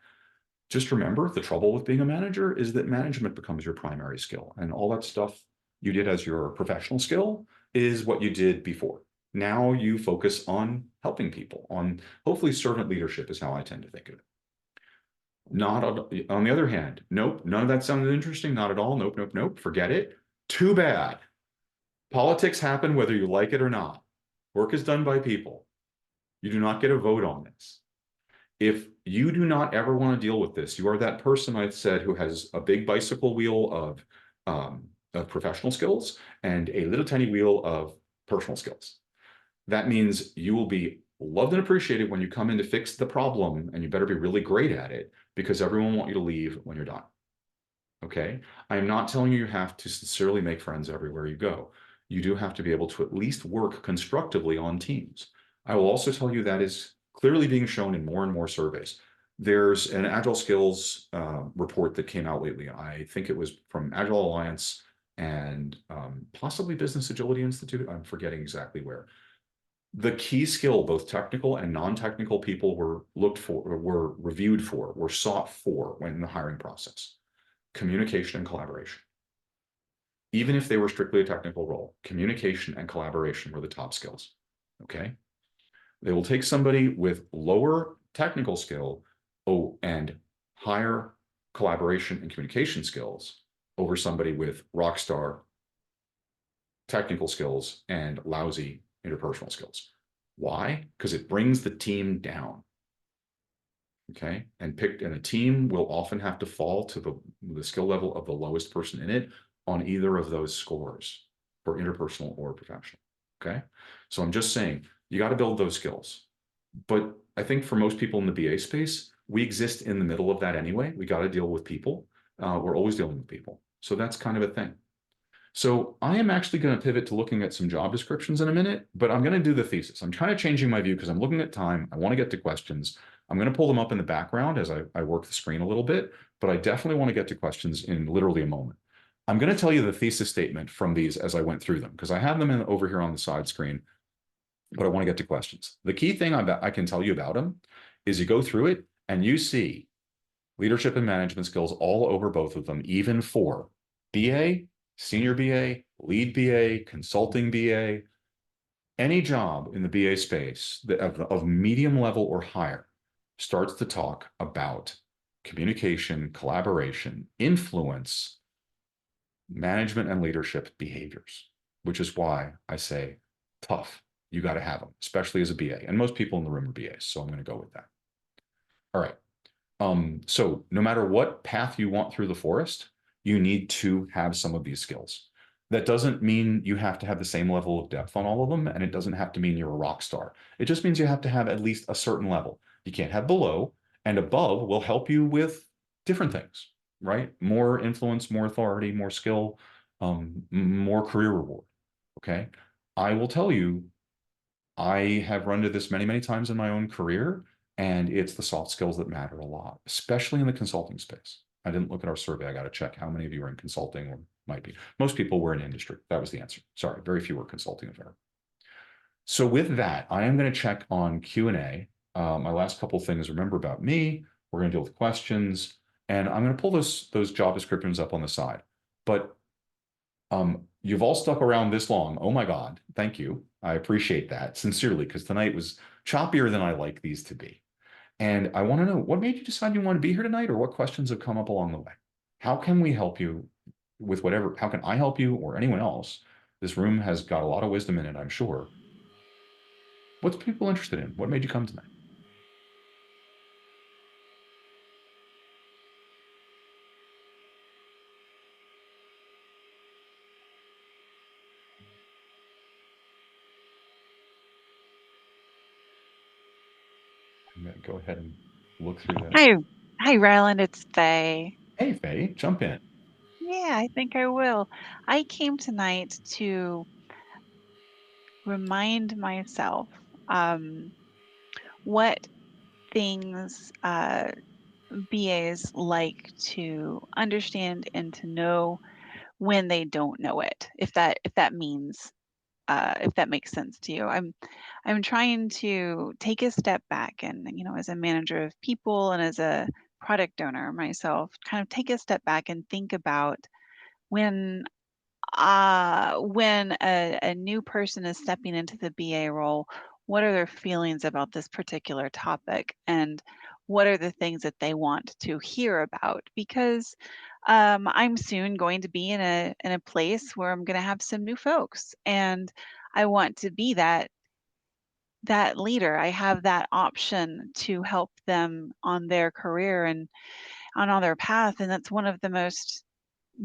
S1: Just remember, the trouble with being a manager is that management becomes your primary skill, and all that stuff you did as your professional skill is what you did before. Now you focus on helping people, on hopefully servant leadership is how I tend to think of it. Not on the other hand, nope, none of that sounded interesting, not at all, nope, nope, nope, forget it. Too bad. Politics happen whether you like it or not. Work is done by people. You do not get a vote on this. If you do not ever want to deal with this, you are that person I said who has a big bicycle wheel of professional skills and a little tiny wheel of personal skills. That means you will be loved and appreciated when you come in to fix the problem, and you better be really great at it because everyone wants you to leave when you're done. Okay? I am not telling you have to sincerely make friends everywhere you go. You do have to be able to at least work constructively on teams. I will also tell you that is clearly being shown in more and more surveys. There's an Agile Skills report that came out lately. I think it was from Agile Alliance and possibly Business Agility Institute. I'm forgetting exactly where. The key skill, both technical and non-technical people were looked for, or were reviewed for, were sought for when in the hiring process. Communication and collaboration. Even if they were strictly a technical role, communication and collaboration were the top skills. Okay. They will take somebody with lower technical skill, and higher collaboration and communication skills over somebody with rock star technical skills and lousy interpersonal skills. Why? Because it brings the team down. Okay. And a team will often have to fall to the skill level of the lowest person in it on either of those scores, for interpersonal or professional. Okay. So I'm just saying, you got to build those skills. But I think for most people in the BA space, we exist in the middle of that anyway. We got to deal with people. We're always dealing with people. So that's kind of a thing. So I am actually going to pivot to looking at some job descriptions in a minute, but I'm going to do the thesis. I'm kind of changing my view because I'm looking at time. I want to get to questions. I'm going to pull them up in the background as I work the screen a little bit, but I definitely want to get to questions in literally a moment. I'm going to tell you the thesis statement from these as I went through them, because I have them over here on the side screen, but I want to get to questions. The key thing I can tell you about them is you go through it and you see leadership and management skills all over both of them, even for BA, senior BA, lead BA, consulting BA, any job in the BA space that of medium level or higher starts to talk about communication, collaboration, influence, management, and leadership behaviors, which is why I say tough. You got to have them, especially as a BA. And most people in the room are BAs, so I'm going to go with that. All right. So no matter what path you want through the forest, you need to have some of these skills. That doesn't mean you have to have the same level of depth on all of them, and it doesn't have to mean you're a rock star. It just means you have to have at least a certain level. You can't have below, and above will help you with different things, right? More influence, more authority, more skill, more career reward, okay? I will tell you, I have run into this many, many times in my own career, and it's the soft skills that matter a lot, especially in the consulting space. I didn't look at our survey. I got to check how many of you are in consulting or might be. Most people were in industry. That was the answer. Sorry, very few were consulting affair. So with that, I am going to check on Q&A. My last couple of things, remember about me. We're going to deal with questions, and I'm going to pull those job descriptions up on the side. But you've all stuck around this long. Oh my God, thank you. I appreciate that sincerely, because tonight was choppier than I like these to be. And I want to know, what made you decide you want to be here tonight, or what questions have come up along the way? How can we help you with whatever? How can I help you or anyone else? This room has got a lot of wisdom in it, I'm sure. What's people interested in? What made you come tonight? I'm going to go ahead and look through that.
S4: Hi, Ryland. It's Faye.
S1: Hey, Faye, jump in.
S4: Yeah, I think I will. I came tonight to remind myself what things BAs like to understand and to know when they don't know it. If that means if that makes sense to you. I'm trying to take a step back and, as a manager of people and as a product owner myself, kind of take a step back and think about when a new person is stepping into the BA role, what are their feelings about this particular topic, and what are the things that they want to hear about? Because I'm soon going to be in a place where I'm going to have some new folks, and I want to be that leader. I have that option to help them on their career and on their path, and that's one of the most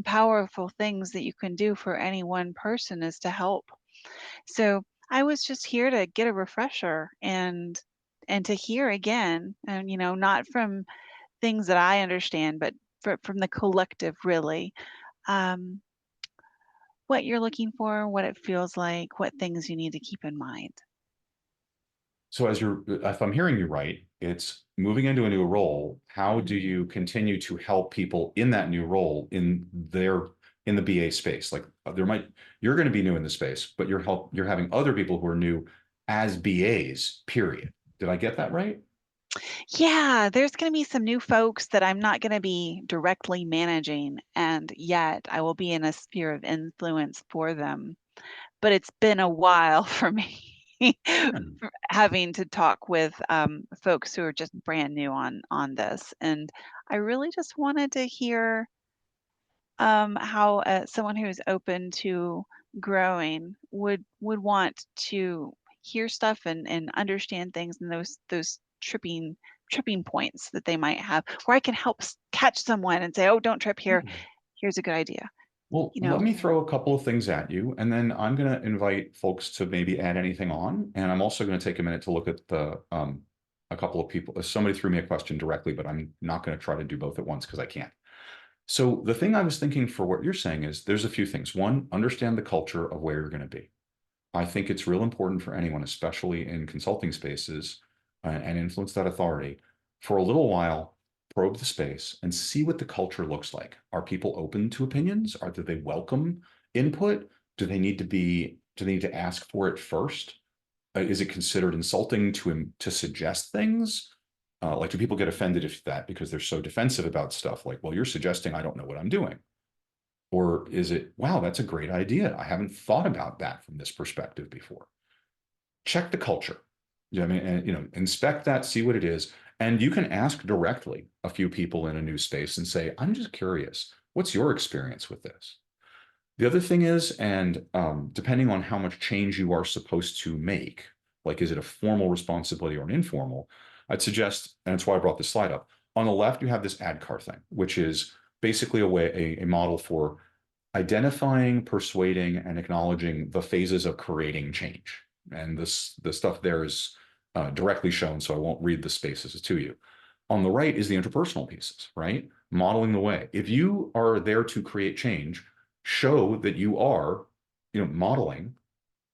S4: powerful things that you can do for any one person, is to help. So I was just here to get a refresher and to hear again, and not from things that I understand, but from the collective, really, what you're looking for, what it feels like, what things you need to keep in mind.
S1: So if I'm hearing you right, it's moving into a new role. How do you continue to help people in that new role in their in the BA space. Like you're going to be new in the space, but you're having other people who are new as BAs, period. Did I get that right?
S4: Yeah, there's going to be some new folks that I'm not going to be directly managing, and yet I will be in a sphere of influence for them. But it's been a while for me for having to talk with folks who are just brand new on this, and I really just wanted to hear how someone who is open to growing would want to hear stuff and understand things and those tripping points that they might have, where I can help catch someone and say, "Oh, don't trip here. Here's a good idea."
S1: Well,
S4: You
S1: let
S4: know,
S1: me throw a couple of things at you, and then I'm going to invite folks to maybe add anything on. And I'm also going to take a minute to look at a couple of people. Somebody threw me a question directly, but I'm not going to try to do both at once because I can't. So the thing I was thinking for what you're saying is there's a few things. One, understand the culture of where you're going to be. I think it's real important for anyone, especially in consulting spaces, and influence that authority for a little while, probe the space and see what the culture looks like. Are people open to opinions? Do they welcome input? Do they need to ask for it first? Is it considered insulting to suggest things? Like, do people get offended because they're so defensive about stuff? Like, well, you're suggesting I don't know what I'm doing. Or is it, wow, that's a great idea. I haven't thought about that from this perspective before. Check the culture. You know what I mean? And, inspect that, see what it is. And you can ask directly a few people in a new space and say, I'm just curious, what's your experience with this? The other thing is, and depending on how much change you are supposed to make, like, is it a formal responsibility or an informal? I'd suggest, and that's why I brought this slide up. On the left, you have this ADKAR thing, which is basically a model for identifying, persuading, and acknowledging the phases of creating change. And the stuff there is directly shown, so I won't read the spaces to you. On the right is the interpersonal pieces, right? Modeling the way. If you are there to create change, show that you are, modeling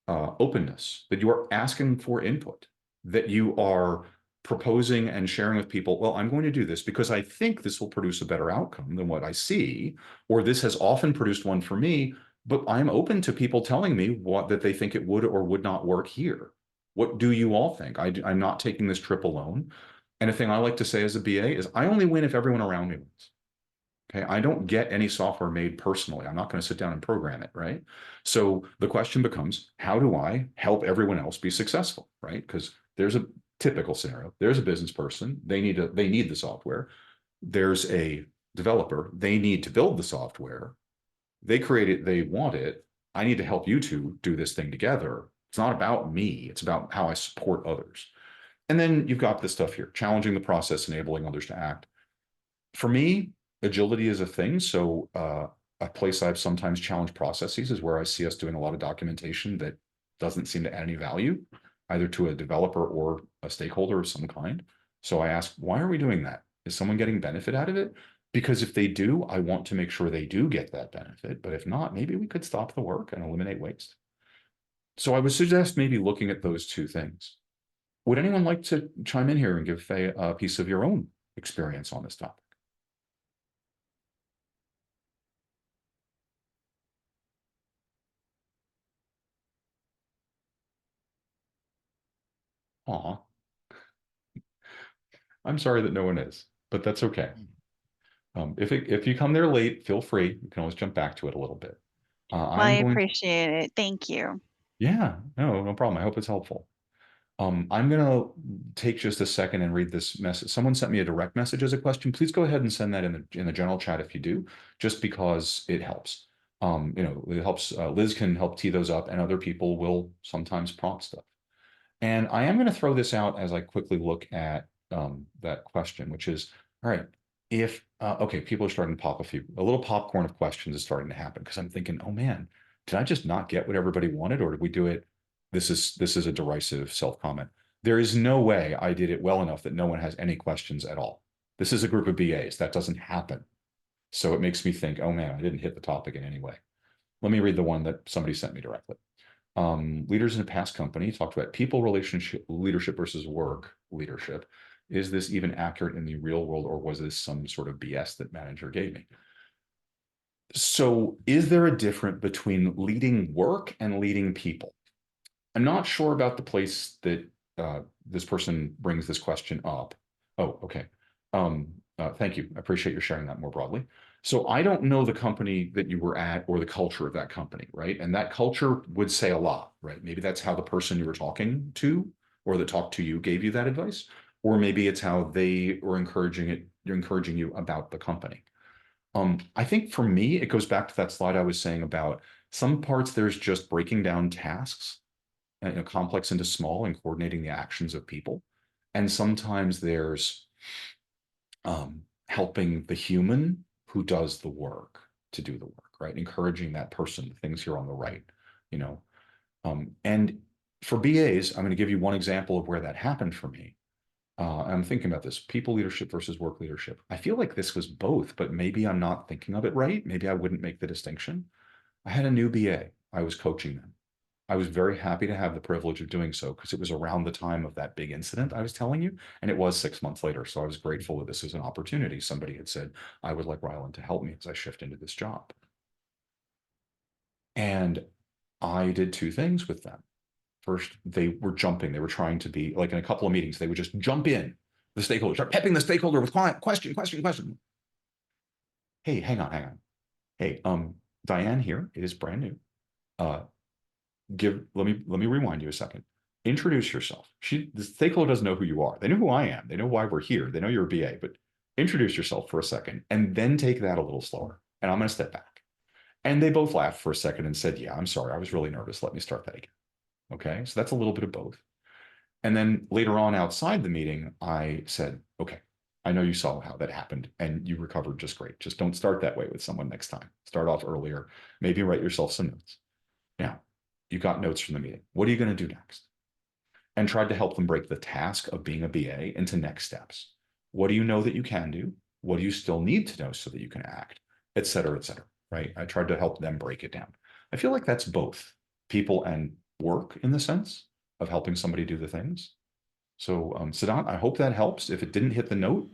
S1: openness, that you are asking for input, that you are proposing and sharing with people, well, I'm going to do this because I think this will produce a better outcome than what I see, or this has often produced one for me, but I'm open to people telling me that they think it would or would not work here. What do you all think? I'm not taking this trip alone. And a thing I like to say as a BA is I only win if everyone around me wins. Okay, I don't get any software made personally. I'm not going to sit down and program it, right? So the question becomes, how do I help everyone else be successful, right? Because there's a typical scenario. There's a business person. They need the software. There's a developer. They need to build the software. They create it. They want it. I need to help you two do this thing together. It's not about me. It's about how I support others. And then you've got this stuff here, challenging the process, enabling others to act. For me, agility is a thing. So a place I've sometimes challenged processes is where I see us doing a lot of documentation that doesn't seem to add any value, either to a developer or a stakeholder of some kind. So I ask, why are we doing that? Is someone getting benefit out of it? Because if they do, I want to make sure they do get that benefit. But if not, maybe we could stop the work and eliminate waste. So I would suggest maybe looking at those two things. Would anyone like to chime in here and give a piece of your own experience on this topic? Aw, I'm sorry that no one is, but that's okay. If you come there late, feel free. You can always jump back to it a little bit.
S4: well, I appreciate it. Thank you.
S1: Yeah, no problem. I hope it's helpful. I'm gonna take just a second and read this message. Someone sent me a direct message as a question. Please go ahead and send that in the general chat if you do, just because it helps. It helps. Liz can help tee those up, and other people will sometimes prompt stuff. And I am going to throw this out as I quickly look at that question, which is, all right, if, okay, people are starting to pop a little popcorn of questions is starting to happen because I'm thinking, oh man, did I just not get what everybody wanted, or did we do it? This is a derisive self-comment. There is no way I did it well enough that no one has any questions at all. This is a group of BAs. That doesn't happen. So it makes me think, oh man, I didn't hit the topic in any way. Let me read the one that somebody sent me directly. Leaders in a past company talked about people relationship leadership versus work leadership. Is this even accurate in the real world, or was this some sort of BS that manager gave me? So is there a difference between leading work and leading people? I'm not sure about the place that this person brings this question up. Oh, okay. Thank you. I appreciate you sharing that more broadly. So I don't know the company that you were at or the culture of that company, right? And that culture would say a lot, right? Maybe that's how the person you were talking to or that talked to you gave you that advice, or maybe it's how they were encouraging you about the company. I think for me, it goes back to that slide I was saying about some parts there's just breaking down tasks, complex into small and coordinating the actions of people. And sometimes there's helping the human who does the work to do the work, right? Encouraging that person, things here on the right, you know. And for BAs, I'm going to give you one example of where that happened for me. I'm thinking about this people leadership versus work leadership. I feel like this was both, but maybe I'm not thinking of it right. Maybe I wouldn't make the distinction. I had a new BA. I was coaching them. I was very happy to have the privilege of doing so because it was around the time of that big incident I was telling you, and it was 6 months later. So I was grateful that this was an opportunity. Somebody had said, I would like Rylan to help me as I shift into this job. And I did two things with them. First, they were jumping. They were trying to be like in a couple of meetings, they would just jump in. The stakeholder, start pepping the stakeholder with question. Hey, hang on. Hey, Diane here. It is brand new. Uh, let me rewind you a second. Introduce yourself. The stakeholder doesn't know who you are. They know who I am. They know why we're here. They know you're a BA, but introduce yourself for a second and then take that a little slower. And I'm going to step back. And they both laughed for a second and said, yeah, I'm sorry. I was really nervous. Let me start that again. Okay. So that's a little bit of both. And then later on outside the meeting, I said, okay, I know you saw how that happened and you recovered just great. Just don't start that way with someone next time. Start off earlier. Maybe write yourself some notes. Now, you got notes from the meeting. What are you going to do next? And tried to help them break the task of being a BA into next steps. What do you know that you can do? What do you still need to know so that you can act, et cetera, right? I tried to help them break it down. I feel like that's both people and work in the sense of helping somebody do the things. So Siddhant, I hope that helps. If it didn't hit the note,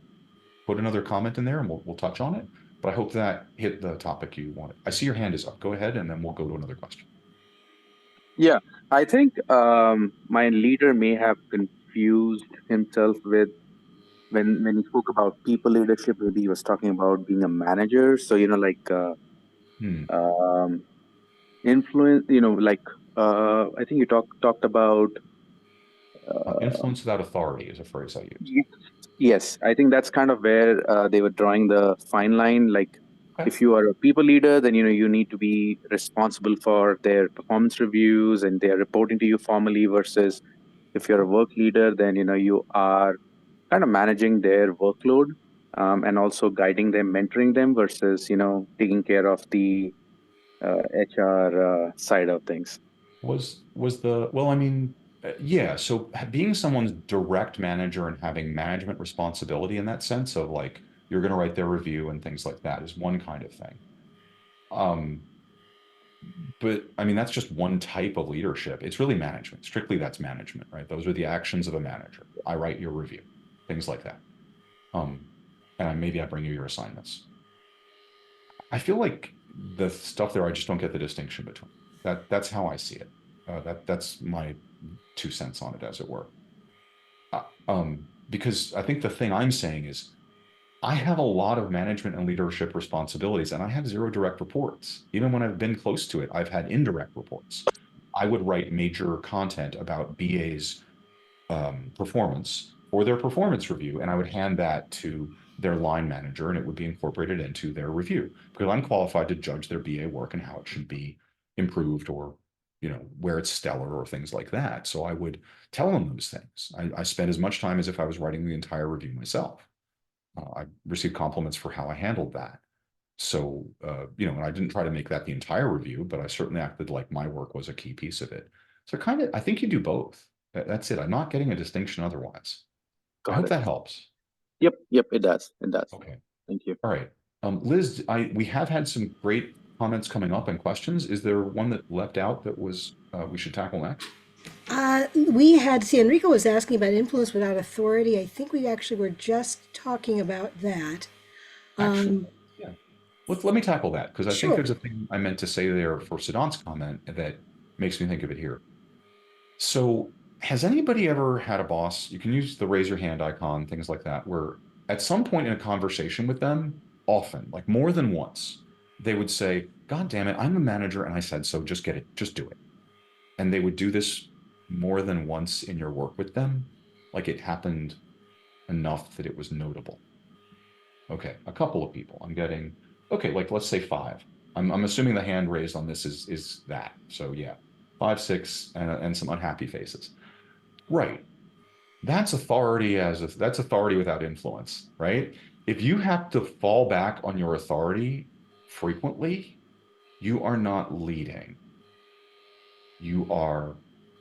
S1: put another comment in there and we'll touch on it. But I hope that hit the topic you wanted. I see your hand is up. Go ahead and then we'll go to another question.
S5: Yeah, I think my leader may have confused himself with when he spoke about people leadership. Maybe he was talking about being a manager. So um, influence. I think you talked about.
S1: Influence without authority is a phrase I use.
S5: Yes, I think that's kind of where they were drawing the fine line. Like,
S1: Okay.
S5: if you are a people leader, then you need to be responsible for their performance reviews and they are reporting to you formally. Versus if you're a work leader, then you are kind of managing their workload, and also guiding them, mentoring them. Versus taking care of the HR side of things.
S1: Was the well, I mean, yeah. So being someone's direct manager and having management responsibility in that sense of like you're going to write their review and things like that is one kind of thing. Um, but I mean, that's just one type of leadership. It's really management. Strictly, that's management, right? Those are the actions of a manager. I write your review, things like that. Um, and maybe I bring you your assignments. I feel like the stuff there, I just don't get the distinction between that. That's how I see it. That's my 2 cents on it, as it were. Because I think the thing I'm saying is I have a lot of management and leadership responsibilities, and I have zero direct reports. Even when I've been close to it, I've had indirect reports. I would write major content about BA's performance or their performance review, and I would hand that to their line manager, and it would be incorporated into their review because I'm qualified to judge their BA work and how it should be improved or where it's stellar or things like that. So I would tell them those things. I spent as much time as if I was writing the entire review myself. I received compliments for how I handled that. So, and I didn't try to make that the entire review, but I certainly acted like my work was a key piece of it. So I think you do both. That's it. I'm not getting a distinction otherwise. I
S5: Got
S1: hope
S5: it.
S1: that helps.
S5: Yep, it does. It does.
S1: Okay.
S5: Thank you.
S1: All right. Liz, we have had some great comments coming up and questions. Is there one that left out that we should tackle next?
S3: Enrico was asking about influence without authority. I think we actually were just talking about that.
S1: Actually, yeah. let me tackle that because I think
S3: Sure.
S1: there's a thing I meant to say there for Siddhant's comment that makes me think of it here. So, has anybody ever had a boss? You can use the raise your hand icon, things like that, where at some point in a conversation with them, often, like more than once, they would say, God damn it, I'm a manager and I said so, just get it, just do it. And they would do this more than once in your work with them. Like it happened enough that it was notable. Okay, a couple of people. I'm getting, okay, like let's say five. I'm assuming the hand raised on this is that. So yeah, 5, 6, and some unhappy faces. Right. That's authority that's authority without influence, right? If you have to fall back on your authority frequently, you are not leading. You are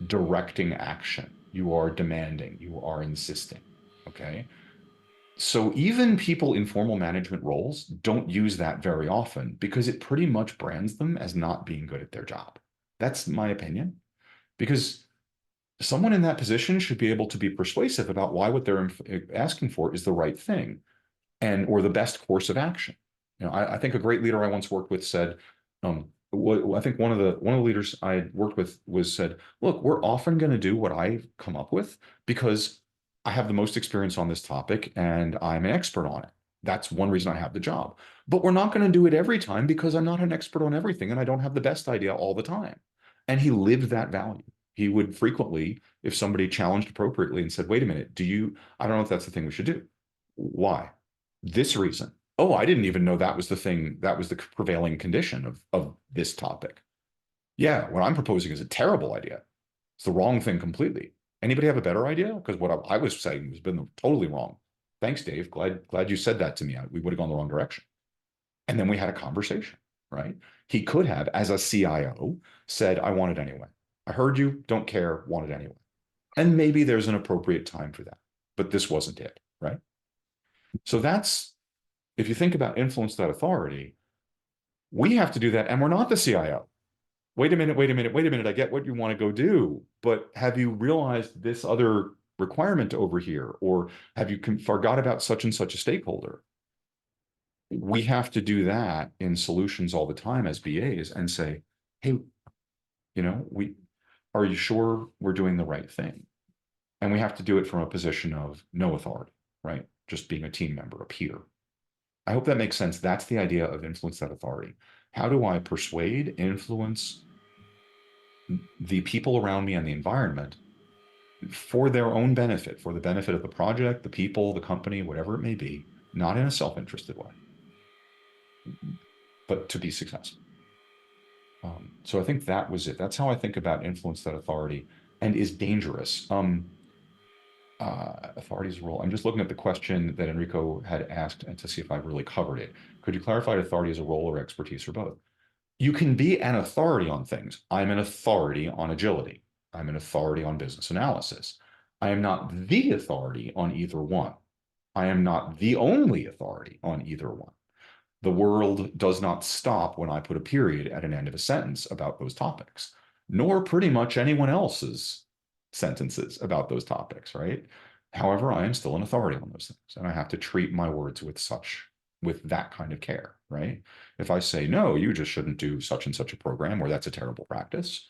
S1: directing action. You are demanding. You are insisting. Okay. So even people in formal management roles don't use that very often because it pretty much brands them as not being good at their job. That's my opinion. Because someone in that position should be able to be persuasive about why what they're asking for is the right thing and or the best course of action. I think a great leader I once worked with said, I think one of the leaders I worked with was said, look, we're often going to do what I come up with because I have the most experience on this topic and I'm an expert on it. That's one reason I have the job. But we're not going to do it every time because I'm not an expert on everything and I don't have the best idea all the time. And he lived that value. He would frequently, if somebody challenged appropriately and said, wait a minute, I don't know if that's the thing we should do. Why? This reason. Oh, I didn't even know that was the thing, that was the prevailing condition of this topic. Yeah, what I'm proposing is a terrible idea. It's the wrong thing completely. Anybody have a better idea? Because what I was saying has been totally wrong. Thanks, Dave. Glad you said that to me. We would have gone the wrong direction. And then we had a conversation, right? He could have, as a CIO, said, I want it anyway. I heard you, don't care, want it anyway. And maybe there's an appropriate time for that. But this wasn't it, right? So that's, if you think about influence that authority, we have to do that. And we're not the CIO. Wait a minute, wait a minute, wait a minute. I get what you want to go do, but have you realized this other requirement over here? Or have you forgot about such and such a stakeholder? We have to do that in solutions all the time as BAs and say, hey, are you sure we're doing the right thing? And we have to do it from a position of no authority, right? Just being a team member, a peer. I hope that makes sense. That's the idea of influence that authority. How do I persuade, influence the people around me and the environment for their own benefit, for the benefit of the project, the people, the company, whatever it may be, not in a self-interested way, but to be successful. So I think that was it. That's how I think about influence that authority and is dangerous. Authority's role. I'm just looking at the question that Enrico had asked and to see if I've really covered it. Could you clarify authority as a role or expertise or both? You can be an authority on things. I'm an authority on agility. I'm an authority on business analysis. I am not the authority on either one. I am not the only authority on either one. The world does not stop when I put a period at an end of a sentence about those topics, nor pretty much anyone else's sentences about those topics, right? However, I am still an authority on those things, and I have to treat my words with that kind of care, right? If I say, no, you just shouldn't do such and such a program, or that's a terrible practice,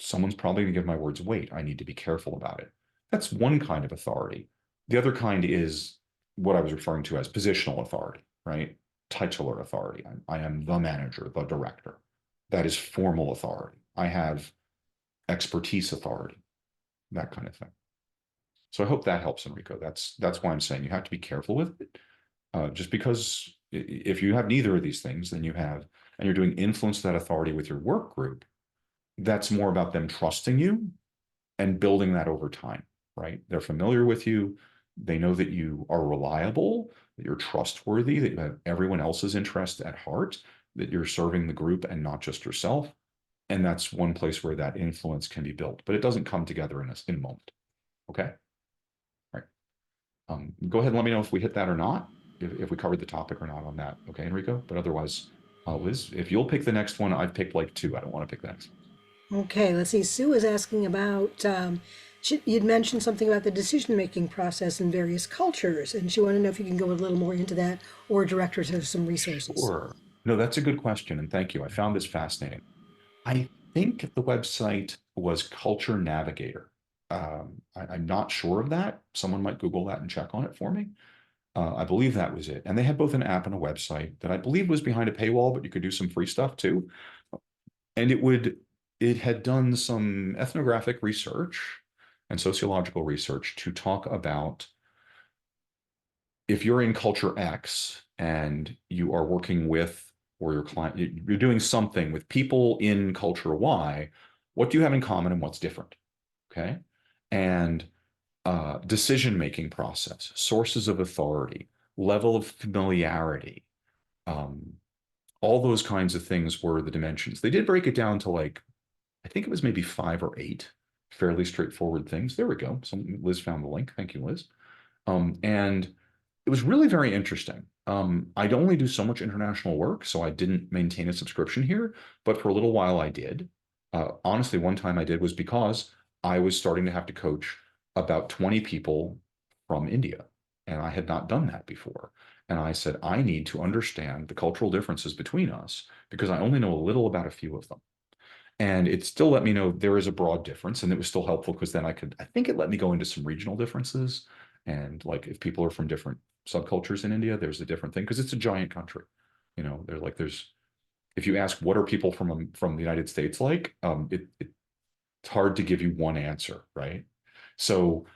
S1: someone's probably going to give my words weight. I need to be careful about it. That's one kind of authority. The other kind is what I was referring to as positional authority, right? Titular authority. I am the manager, the director. That is formal authority. I have expertise authority, that kind of thing. So I hope that helps, Enrico. That's why I'm saying you have to be careful with it. Just because if you have neither of these things, then and you're doing influence that authority with your work group, that's more about them trusting you and building that over time, right? They're familiar with you. They know that you are reliable, that you're trustworthy, that you have everyone else's interest at heart, that you're serving the group and not just yourself. And that's one place where that influence can be built, but it doesn't come together in a moment. Okay. All right. Go ahead and let me know if we hit that or not, if we covered the topic or not on that. Okay, Enrico. But otherwise, Liz, if you'll pick the next one, I've picked like 2. I don't want to pick the next one.
S3: Okay, let's see. Sue is asking about You'd mentioned something about the decision-making process in various cultures, and she wanted to know if you can go a little more into that or direct her to some resources.
S1: Sure. No, that's a good question, and thank you. I found this fascinating. I think the website was Culture Navigator. I'm not sure of that. Someone might Google that and check on it for me. I believe that was it. And they had both an app and a website that I believe was behind a paywall, but you could do some free stuff too. And it had done some ethnographic research and sociological research to talk about if you're in culture X and you are working with, or your client, you're doing something with people in culture Y, what do you have in common and what's different? Okay. And decision-making process, sources of authority, level of familiarity, all those kinds of things were the dimensions. They did break it down to like, I think it was maybe 5 or 8 fairly straightforward things. There we go. Liz found the link. Thank you, Liz. And it was really very interesting. I'd only do so much international work, so I didn't maintain a subscription here, but for a little while I did. Honestly, one time I did was because I was starting to have to coach about 20 people from India, and I had not done that before. And I said, I need to understand the cultural differences between us because I only know a little about a few of them. And it still let me know there is a broad difference, and it was still helpful because then I think it let me go into some regional differences. And like if people are from different subcultures in India, there's a different thing because it's a giant country. You know, if you ask what are people from the United States like, it's hard to give you one answer, right? So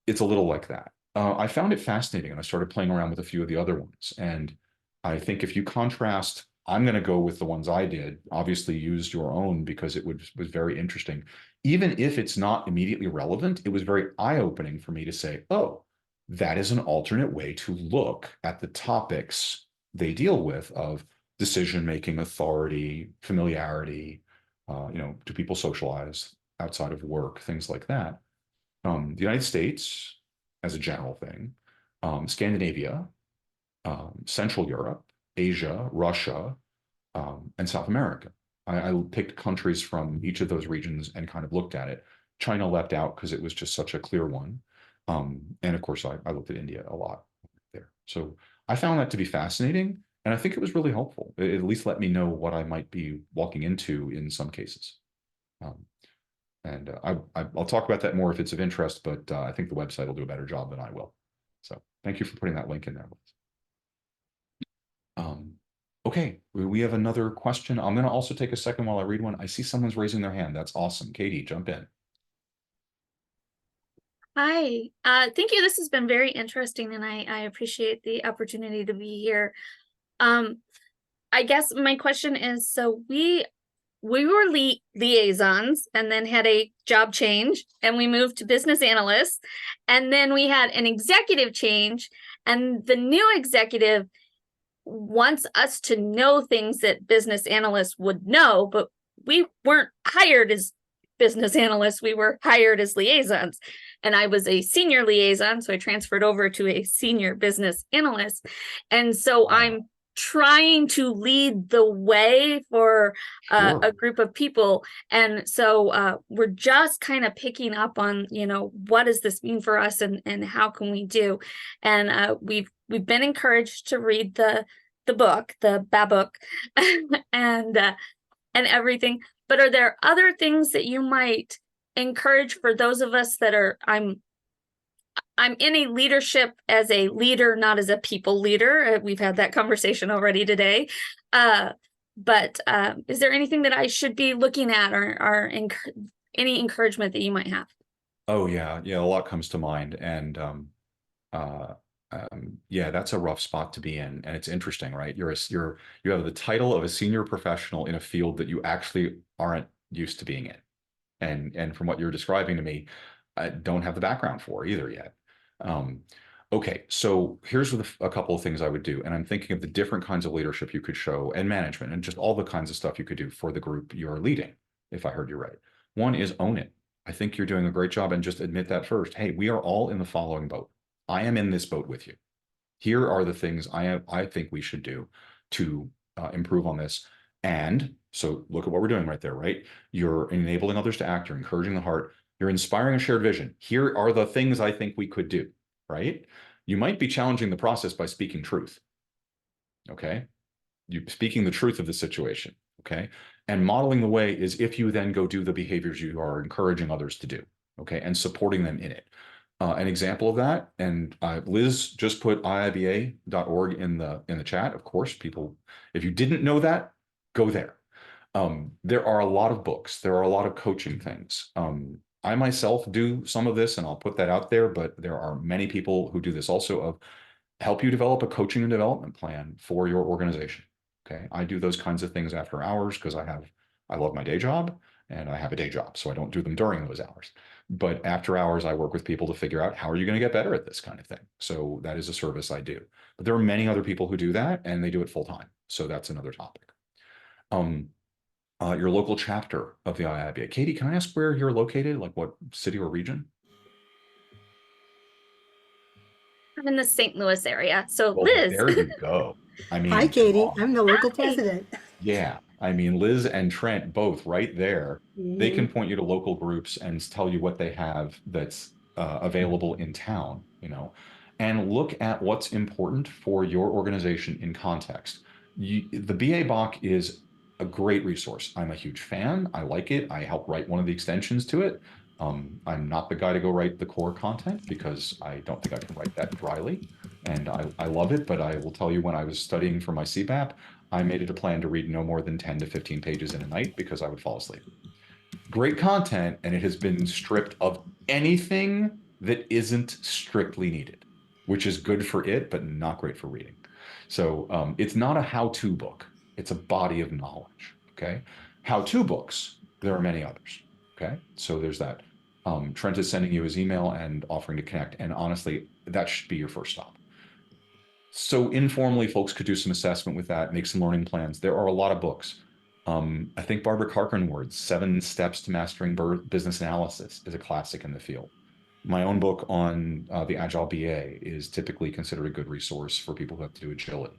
S1: it's a little like that. I found it fascinating, and I started playing around with a few of the other ones. And I think if you contrast, I'm going to go with the ones I did. Obviously, use your own because it was very interesting. Even if it's not immediately relevant, it was very eye-opening for me to say, oh, that is an alternate way to look at the topics they deal with of decision-making, authority, familiarity, do people socialize outside of work, things like that. The United States, as a general thing, Scandinavia, Central Europe, Asia, Russia, and South America. I picked countries from each of those regions and kind of looked at it. China left out because it was just such a clear one. And of course, I looked at India a lot there. So I found that to be fascinating. And I think it was really helpful. It at least let me know what I might be walking into in some cases. And I'll talk about that more if it's of interest, but I think the website will do a better job than I will. So thank you for putting that link in there. Okay, we have another question. I'm going to also take a second while I read one. I see someone's raising their hand. That's awesome. Katie, jump in.
S6: Hi, thank you. This has been very interesting, and I appreciate the opportunity to be here. I guess my question is, so we were liaisons and then had a job change, and we moved to business analysts, and then we had an executive change, and the new executive wants us to know things that business analysts would know, but we weren't hired as business analysts. We were hired as liaisons, and I was a senior liaison, so I transferred over to a senior business analyst. And so I'm trying to lead the way for a group of people. And so we're just kind of picking up on, what does this mean for us, and how can we do? And we've been encouraged to read the book, the Babook, and everything. But are there other things that you might encourage for those of us that are, I'm in a leadership as a leader, not as a people leader. We've had that conversation already today. But is there anything that I should be looking at, or any encouragement that you might have? Oh,
S1: yeah. A lot comes to mind. And yeah, that's a rough spot to be in. And it's interesting, right? You have the title of a senior professional in a field that you actually aren't used to being in. And from what you're describing to me, I don't have the background for either yet. Okay, so here's a couple of things I would do. And I'm thinking of the different kinds of leadership you could show, and management, and just all the kinds of stuff you could do for the group you're leading, if I heard you right. One is own it. I think you're doing a great job, and just admit that first. Hey, we are all in the following boat. I am in this boat with you. Here are the things I think we should do to improve on this. And so look at what we're doing right there, right? You're enabling others to act, you're encouraging the heart. You're inspiring a shared vision. Here are the things I think we could do, right? You might be challenging the process by speaking truth. Okay. You speaking the truth of the situation. Okay. And modeling the way is if you then go do the behaviors you are encouraging others to do. Okay. And supporting them in it. An example of that, and Liz just put iiba.org in the chat. Of course, people, if you didn't know that, go there. There are a lot of books. There are a lot of coaching things. I myself do some of this, and I'll put that out there, but there are many people who do this also of help you develop a coaching and development plan for your organization. Okay. I do those kinds of things after hours because I love my day job and I have a day job. So I don't do them during those hours. But after hours, I work with people to figure out how are you going to get better at this kind of thing. So that is a service I do. But there are many other people who do that and they do it full time. So that's another topic. Your local chapter of the IIBA. Katie, can I ask where you're located? Like what city or region?
S6: I'm in the St. Louis area. So
S1: Well,
S6: Liz.
S1: there you go. I mean,
S3: Hi, Katie.
S1: come on.
S3: I'm the local
S6: Hi.
S3: president.
S1: Yeah, I mean, Liz and Trent both right there. They
S3: Mhm.
S1: can point you to local groups and tell you what they have that's available in town, and look at what's important for your organization in context. The BA Bach is a great resource. I'm a huge fan. I like it. I helped write one of the extensions to it. I'm not the guy to go write the core content because I don't think I can write that dryly. And I love it, but I will tell you when I was studying for my CBAP, I made it a plan to read no more than 10 to 15 pages in a night because I would fall asleep. Great content, and it has been stripped of anything that isn't strictly needed, which is good for it, but not great for reading. So it's not a how-to book. It's a body of knowledge. Okay. How-to books, there are many others. Okay. So there's that. Trent is sending you his email and offering to connect. And honestly, that should be your first stop. So informally, folks could do some assessment with that, make some learning plans. There are a lot of books. I think Barbara Carkenward's 7 Steps to Mastering Business Analysis is a classic in the field. My own book on the Agile BA is typically considered a good resource for people who have to do agility.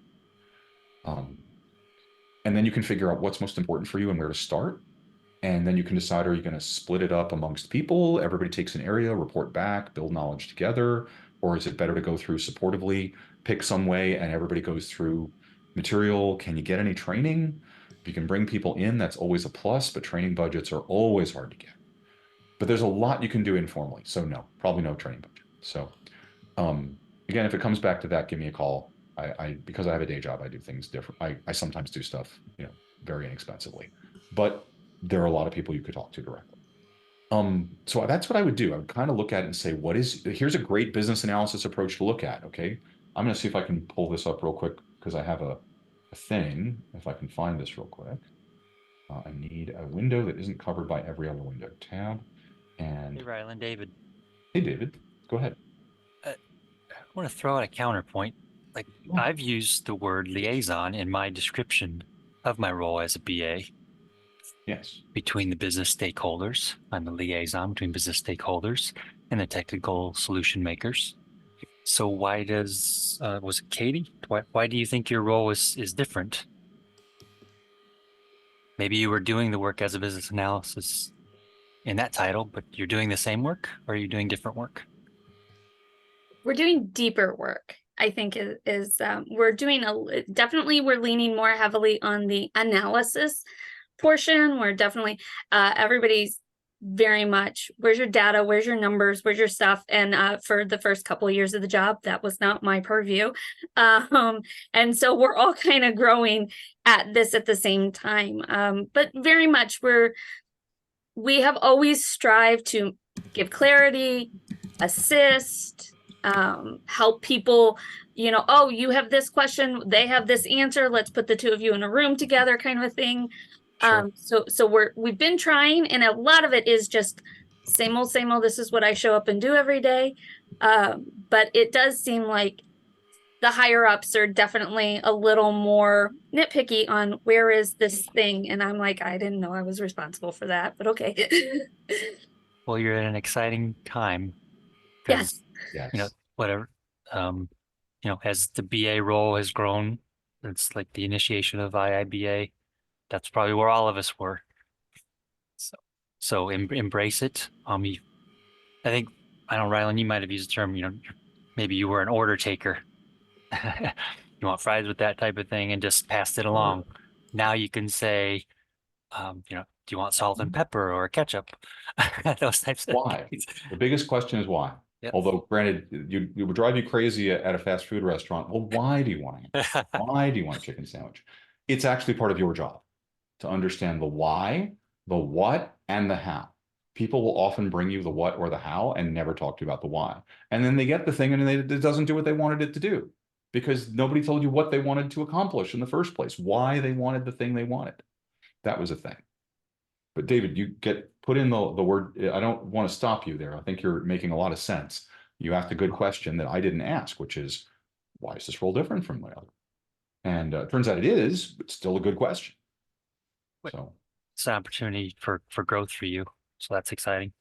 S1: And then you can figure out what's most important for you and where to start. And then you can decide, are you going to split it up amongst people? Everybody takes an area, report back, build knowledge together. Or is it better to go through supportively, pick some way, and everybody goes through material? Can you get any training? If you can bring people in, that's always a plus, but training budgets are always hard to get. But there's a lot you can do informally. So no, probably no training budget. So again, if it comes back to that, give me a call. Because I have a day job, I do things different. I sometimes do stuff, very inexpensively. But there are a lot of people you could talk to directly. So that's what I would do. I would kind of look at it and say, here's a great business analysis approach to look at. Okay. I'm going to see if I can pull this up real quick because I have a thing. If I can find this real quick, I need a window that isn't covered by every other window. Tab and
S7: Hey, Rylan, David.
S1: hey, David, go ahead.
S7: I want to throw out a counterpoint. Like I've used the word liaison in my description of my role as a BA.
S1: Yes.
S7: Between the business stakeholders. I'm a liaison between business stakeholders and the technical solution makers. So why was it Katie? Why do you think your role is different? Maybe you were doing the work as a business analysis in that title, but you're doing the same work, or are you doing different work?
S6: We're doing deeper work. I think we're doing definitely we're leaning more heavily on the analysis portion. We're definitely everybody's very much where's your data, where's your numbers, where's your stuff. And for the first couple of years of the job, that was not my purview. And so we're all kind of growing at this at the same time. But very much we have always strived to give clarity, assist, help people, oh, you have this question, they have this answer, let's put the two of you in a room together kind of a thing.
S7: Sure.
S6: So we've been trying, and a lot of it is just same old, this is what I show up and do every day. But it does seem like the higher ups are definitely a little more nitpicky on where is this thing. And I'm like, I didn't know I was responsible for that, but okay.
S7: Well, you're in an exciting time.
S6: Yes.
S1: Yes.
S7: Whatever, as the BA role has grown, it's like the initiation of IIBA. That's probably where all of us were. So embrace it. I think, I don't know, Rylan, you might have used the term, maybe you were an order taker. You want fries with that type of thing and just passed it along. Now you can say, do you want salt and pepper or ketchup? Those types of
S1: Why?
S7: things.
S1: The biggest question is why.
S7: Yep.
S1: Although granted, it would drive you crazy at a fast food restaurant. Well, why do you want it? Why do you want a chicken sandwich? It's actually part of your job to understand the why, the what, and the how. People will often bring you the what or the how and never talk to you about the why. And then they get the thing and it doesn't do what they wanted it to do because nobody told you what they wanted to accomplish in the first place, why they wanted the thing they wanted. That was a thing. But David, you get put in the word. I don't want to stop you there. I think you're making a lot of sense. You asked a good question that I didn't ask, which is, why is this role different from my other? And it turns out it is, but still a good question. So
S7: it's an opportunity for growth for you. So that's exciting.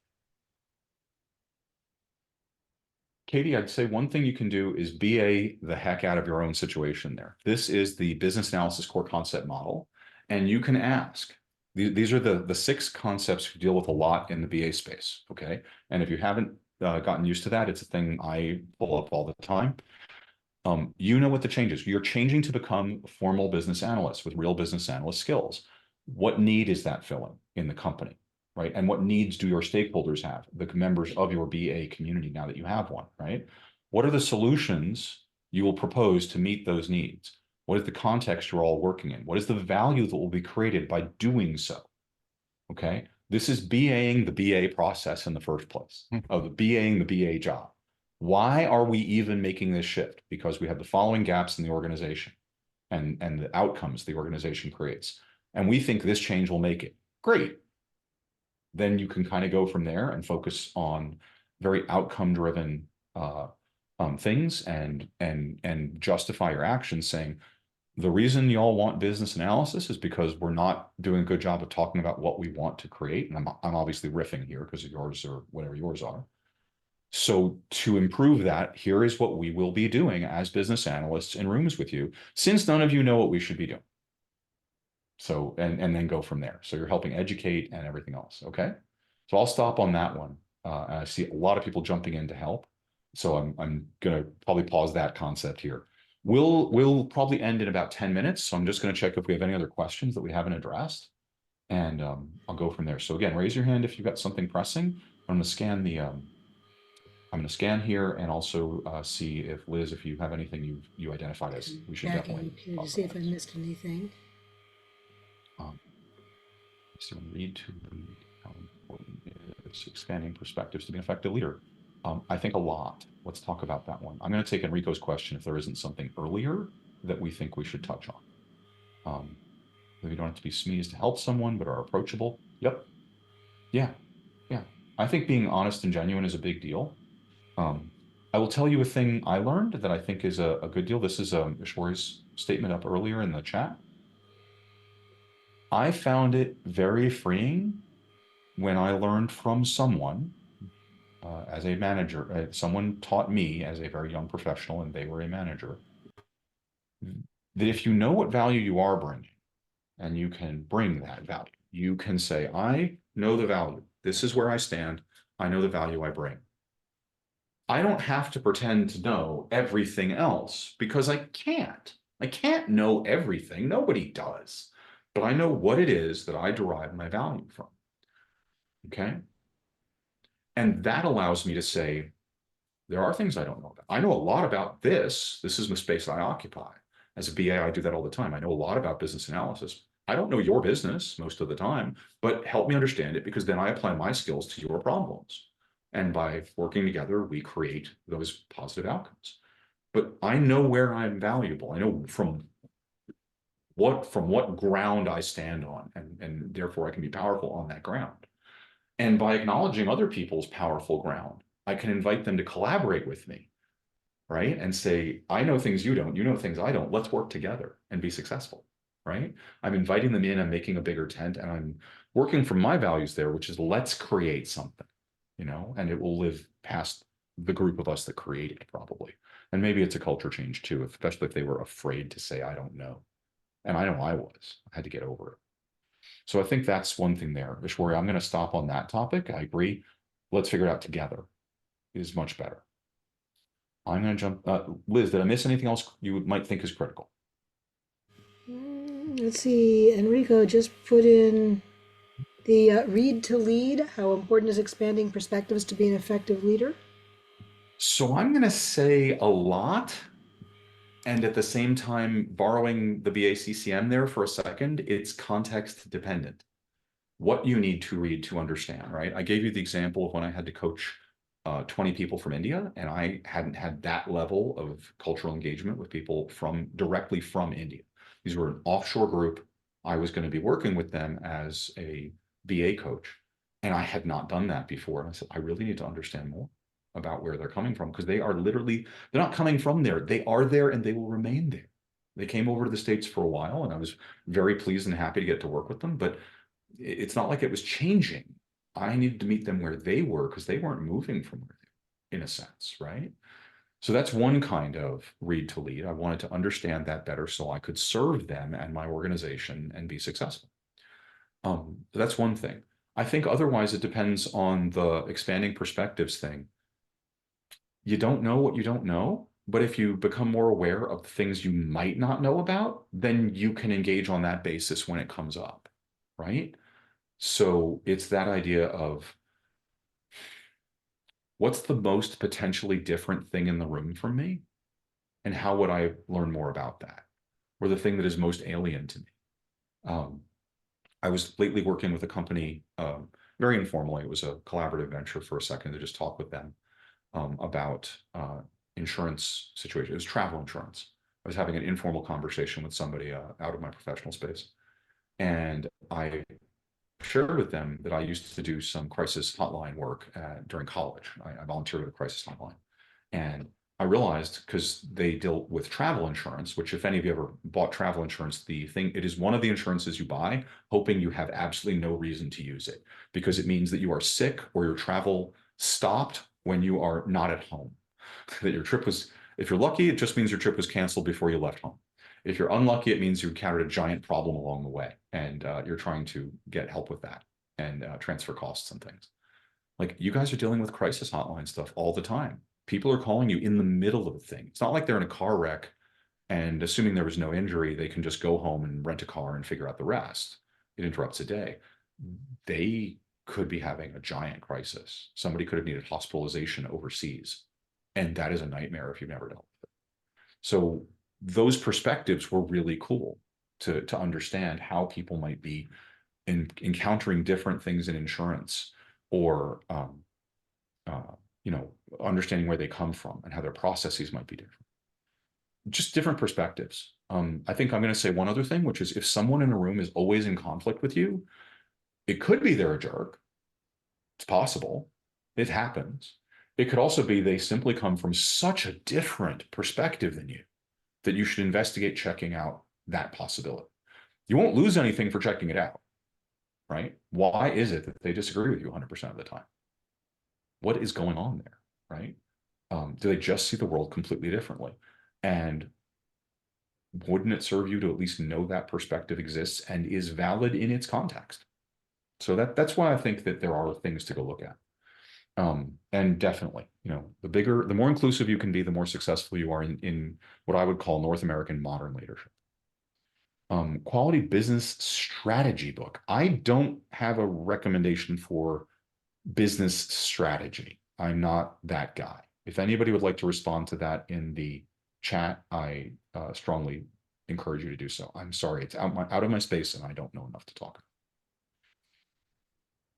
S1: Katie, I'd say one thing you can do is BA the heck out of your own situation there. This is the business analysis core concept model. And you can ask, these are the 6 concepts you deal with a lot in the BA space, okay? And if you haven't gotten used to that, it's a thing I pull up all the time. You know what the change is. You're changing to become a formal business analyst with real business analyst skills. What need is that filling in the company, right? And what needs do your stakeholders have, the members of your BA community now that you have one, right? What are the solutions you will propose to meet those needs? What is the context you're all working in? What is the value that will be created by doing so? Okay, this is BAing the BA process in the first place, of the BAing the BA job. Why are we even making this shift? Because we have the following gaps in the organization and the outcomes the organization creates. And we think this change will make it. Great. Then you can kind of go from there and focus on very outcome-driven things and justify your actions, saying, the reason y'all want business analysis is because we're not doing a good job of talking about what we want to create. And I'm obviously riffing here because of yours or whatever yours are. So to improve that, here is what we will be doing as business analysts in rooms with you, since none of you know what we should be doing. So, and then go from there. So you're helping educate and everything else. Okay. So I'll stop on that one. And I see a lot of people jumping in to help. So I'm going to probably pause that concept here. We'll probably end in about 10 minutes. So I'm just going to check if we have any other questions that we haven't addressed. And I'll go from there. So again, raise your hand if you've got something pressing. I'm going to scan the I'm going to scan here and also see if Liz, if you have anything you identified as we should definitely
S3: here to see if I missed anything.
S1: So read to lead, how important is expanding perspectives to be an effective leader? I think a lot. Let's talk about that one. I'm going to take Enrico's question if there isn't something earlier that we think we should touch on. We don't have to be sneezed to help someone, but are approachable. Yep. Yeah. I think being honest and genuine is a big deal. I will tell you a thing I learned that I think is a good deal. This is Ishwari's statement up earlier in the chat. I found it very freeing when I learned from someone as a manager. Someone taught me as a very young professional, and they were a manager, that if you know what value you are bringing, and you can bring that value, you can say, I know the value. This is where I stand. I know the value I bring. I don't have to pretend to know everything else because I can't. I can't know everything. Nobody does. But I know what it is that I derive my value from. Okay? And that allows me to say, there are things I don't know about. I know a lot about this. This is the space I occupy. As a BA, I do that all the time. I know a lot about business analysis. I don't know your business most of the time, but help me understand it because then I apply my skills to your problems. And by working together, we create those positive outcomes. But I know where I'm valuable. I know from what ground I stand on, and therefore I can be powerful on that ground. And by acknowledging other people's powerful ground, I can invite them to collaborate with me, right? And say, I know things you don't, you know things I don't, let's work together and be successful, right? I'm inviting them in, I'm making a bigger tent, and I'm working from my values there, which is let's create something, and it will live past the group of us that created it probably. And maybe it's a culture change too, especially if they were afraid to say, I don't know. And I know I had to get over it. So I think that's one thing there. Ishwari, I'm going to stop on that topic. I agree. Let's figure it out together. is much better. I'm going to jump. Liz, did I miss anything else you might think is critical?
S3: Let's see. Enrico just put in the read to lead. How important is expanding perspectives to be an effective leader?
S1: So I'm going to say a lot. And at the same time, borrowing the BACCM there for a second, it's context dependent. What you need to read to understand, right? I gave you the example of when I had to coach 20 people from India, and I hadn't had that level of cultural engagement with people directly from India. These were an offshore group. I was going to be working with them as a BA coach, and I had not done that before. And I said, I really need to understand more about where they're coming from, because they're not coming from there. They are there and they will remain there. They came over to the States for a while, and I was very pleased and happy to get to work with them, but it's not like it was changing. I needed to meet them where they were, because they weren't moving from where they were, in a sense, right? So that's one kind of read to lead. I wanted to understand that better so I could serve them and my organization and be successful. That's one thing. I think otherwise it depends on the expanding perspectives thing. You don't know what you don't know, but if you become more aware of the things you might not know about, then you can engage on that basis when it comes up, right? So it's that idea of what's the most potentially different thing in the room from me? And how would I learn more about that? Or the thing that is most alien to me? I was lately working with a company, very informally. It was a collaborative venture for a second to just talk with them about insurance situation. It was travel insurance. I was having an informal conversation with somebody out of my professional space. And I shared with them that I used to do some crisis hotline work during college. I volunteered at a crisis hotline. And I realized, because they deal with travel insurance, which, if any of you ever bought travel insurance, it is one of the insurances you buy, hoping you have absolutely no reason to use it, because it means that you are sick or your travel stopped when you are not at home. That your trip was, if you're lucky, it just means your trip was canceled before you left home. If you're unlucky, it means you encountered a giant problem along the way, and you're trying to get help with that and transfer costs and things. Like, you guys are dealing with crisis hotline stuff all the time. People are calling you in the middle of a thing. It's not like they're in a car wreck and, assuming there was no injury, they can just go home and rent a car and figure out the rest. It interrupts a day. They could be having a giant crisis. Somebody could have needed hospitalization overseas. And that is a nightmare if you've never dealt with it. So those perspectives were really cool to understand how people might be encountering different things in insurance, or understanding where they come from and how their processes might be different. Just different perspectives. I think I'm going to say one other thing, which is, if someone in a room is always in conflict with you, it could be they're a jerk. It's possible. It happens. It could also be they simply come from such a different perspective than you that you should investigate checking out that possibility. You won't lose anything for checking it out, right? Why is it that they disagree with you 100% of the time? What is going on there, right? Do they just see the world completely differently? And wouldn't it serve you to at least know that perspective exists and is valid in its context? So that's why I think that there are things to go look at. And definitely, the more inclusive you can be, the more successful you are in what I would call North American modern leadership. Quality business strategy book. I don't have a recommendation for business strategy. I'm not that guy. If anybody would like to respond to that in the chat, I strongly encourage you to do so. I'm sorry, it's out of my space and I don't know enough to talk.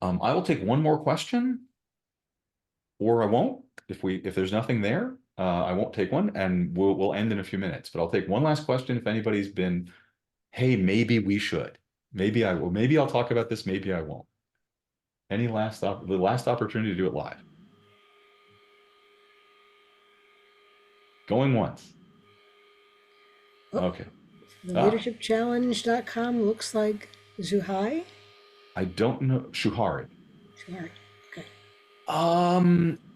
S1: I will take one more question, or I won't. If there's nothing there, I won't take one, and we'll end in a few minutes. But I'll take one last question. If anybody's been, hey, maybe we should, maybe I will, maybe I'll talk about this, maybe I won't. The last opportunity to do it live. Going once.
S3: Oh,
S1: okay.
S3: The leadershipchallenge.com looks like Zuhai.
S1: I don't know. Shuhari.
S3: Shuhari. Okay.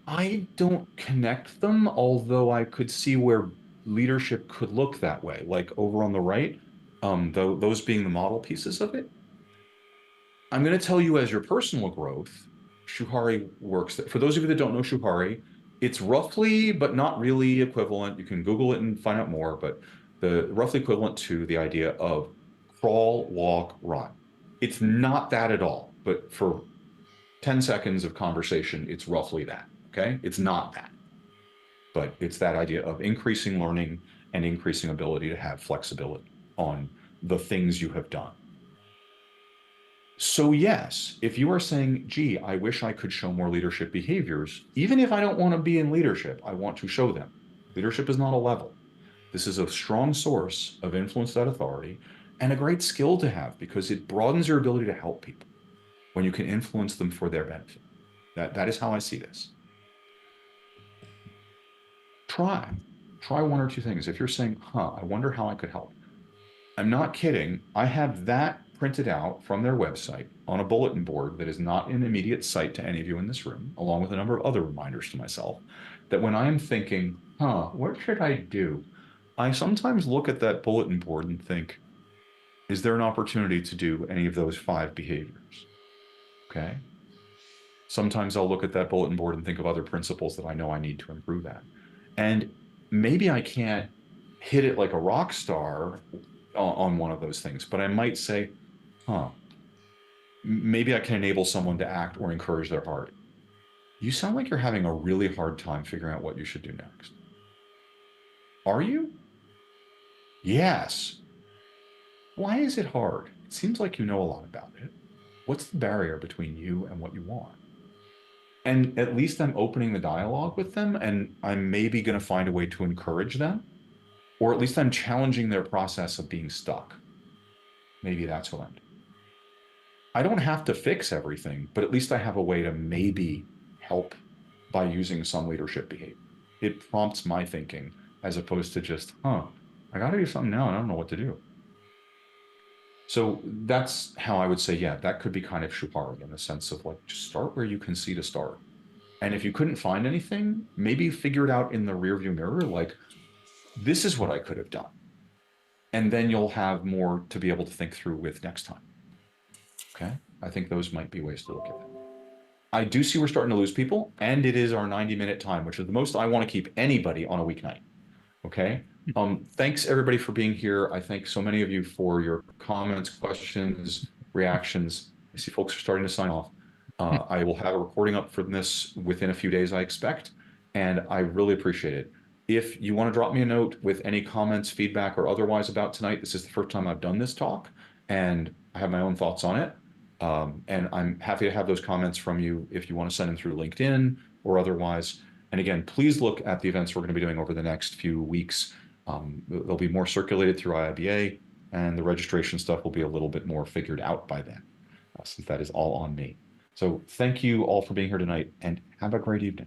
S1: I don't connect them, although I could see where leadership could look that way, like over on the right, those being the model pieces of it. I'm going to tell you, as your personal growth, Shuhari works. For those of you that don't know Shuhari, It's roughly, but not really equivalent. You can Google it and find out more, but the roughly equivalent to the idea of crawl, walk, run. It's not that at all, but for 10 seconds of conversation, it's roughly that. Okay. It's not that, but it's that idea of increasing learning and increasing ability to have flexibility on the things you have done. So yes, if you are saying, gee, I wish I could show more leadership behaviors, even if I don't want to be in leadership, I want to show them. Leadership is not a level. This is a strong source of influence, that authority, and a great skill to have because it broadens your ability to help people when you can influence them for their benefit. That is how I see this. Try one or two things. If you're saying, I wonder how I could help. I'm not kidding. I have that printed out from their website on a bulletin board that is not in immediate sight to any of you in this room, along with a number of other reminders to myself, that when I am thinking, what should I do? I sometimes look at that bulletin board and think, is there an opportunity to do any of those 5 behaviors? Okay. Sometimes I'll look at that bulletin board and think of other principles that I know I need to improve at. And maybe I can't hit it like a rock star on one of those things, but I might say, maybe I can enable someone to act or encourage their heart. You sound like you're having a really hard time figuring out what you should do next. Are you? Yes. Why is it hard? It seems like you know a lot about it. What's the barrier between you and what you want? And at least I'm opening the dialogue with them, and I'm maybe going to find a way to encourage them, or at least I'm challenging their process of being stuck. Maybe that's what I'm doing. I don't have to fix everything, but at least I have a way to maybe help by using some leadership behavior. It prompts my thinking as opposed to just, I got to do something now and I don't know what to do. So that's how I would say, yeah, that could be kind of Shupari in the sense of like, just start where you can see to start. And if you couldn't find anything, maybe figure it out in the rearview mirror, like, this is what I could have done. And then you'll have more to be able to think through with next time. Okay, I think those might be ways to look at it. I do see we're starting to lose people, and it is our 90-minute time, which is the most I want to keep anybody on a weeknight. Okay. Thanks everybody for being here. I thank so many of you for your comments, questions, reactions. I see folks are starting to sign off. I will have a recording up for this within a few days, I expect, and I really appreciate it. If you want to drop me a note with any comments, feedback, or otherwise about tonight, this is the first time I've done this talk, and I have my own thoughts on it. And I'm happy to have those comments from you if you want to send them through LinkedIn or otherwise. And again, please look at the events we're going to be doing over the next few weeks. They'll be more circulated through IIBA, and the registration stuff will be a little bit more figured out by then, since that is all on me. So thank you all for being here tonight, and have a great evening.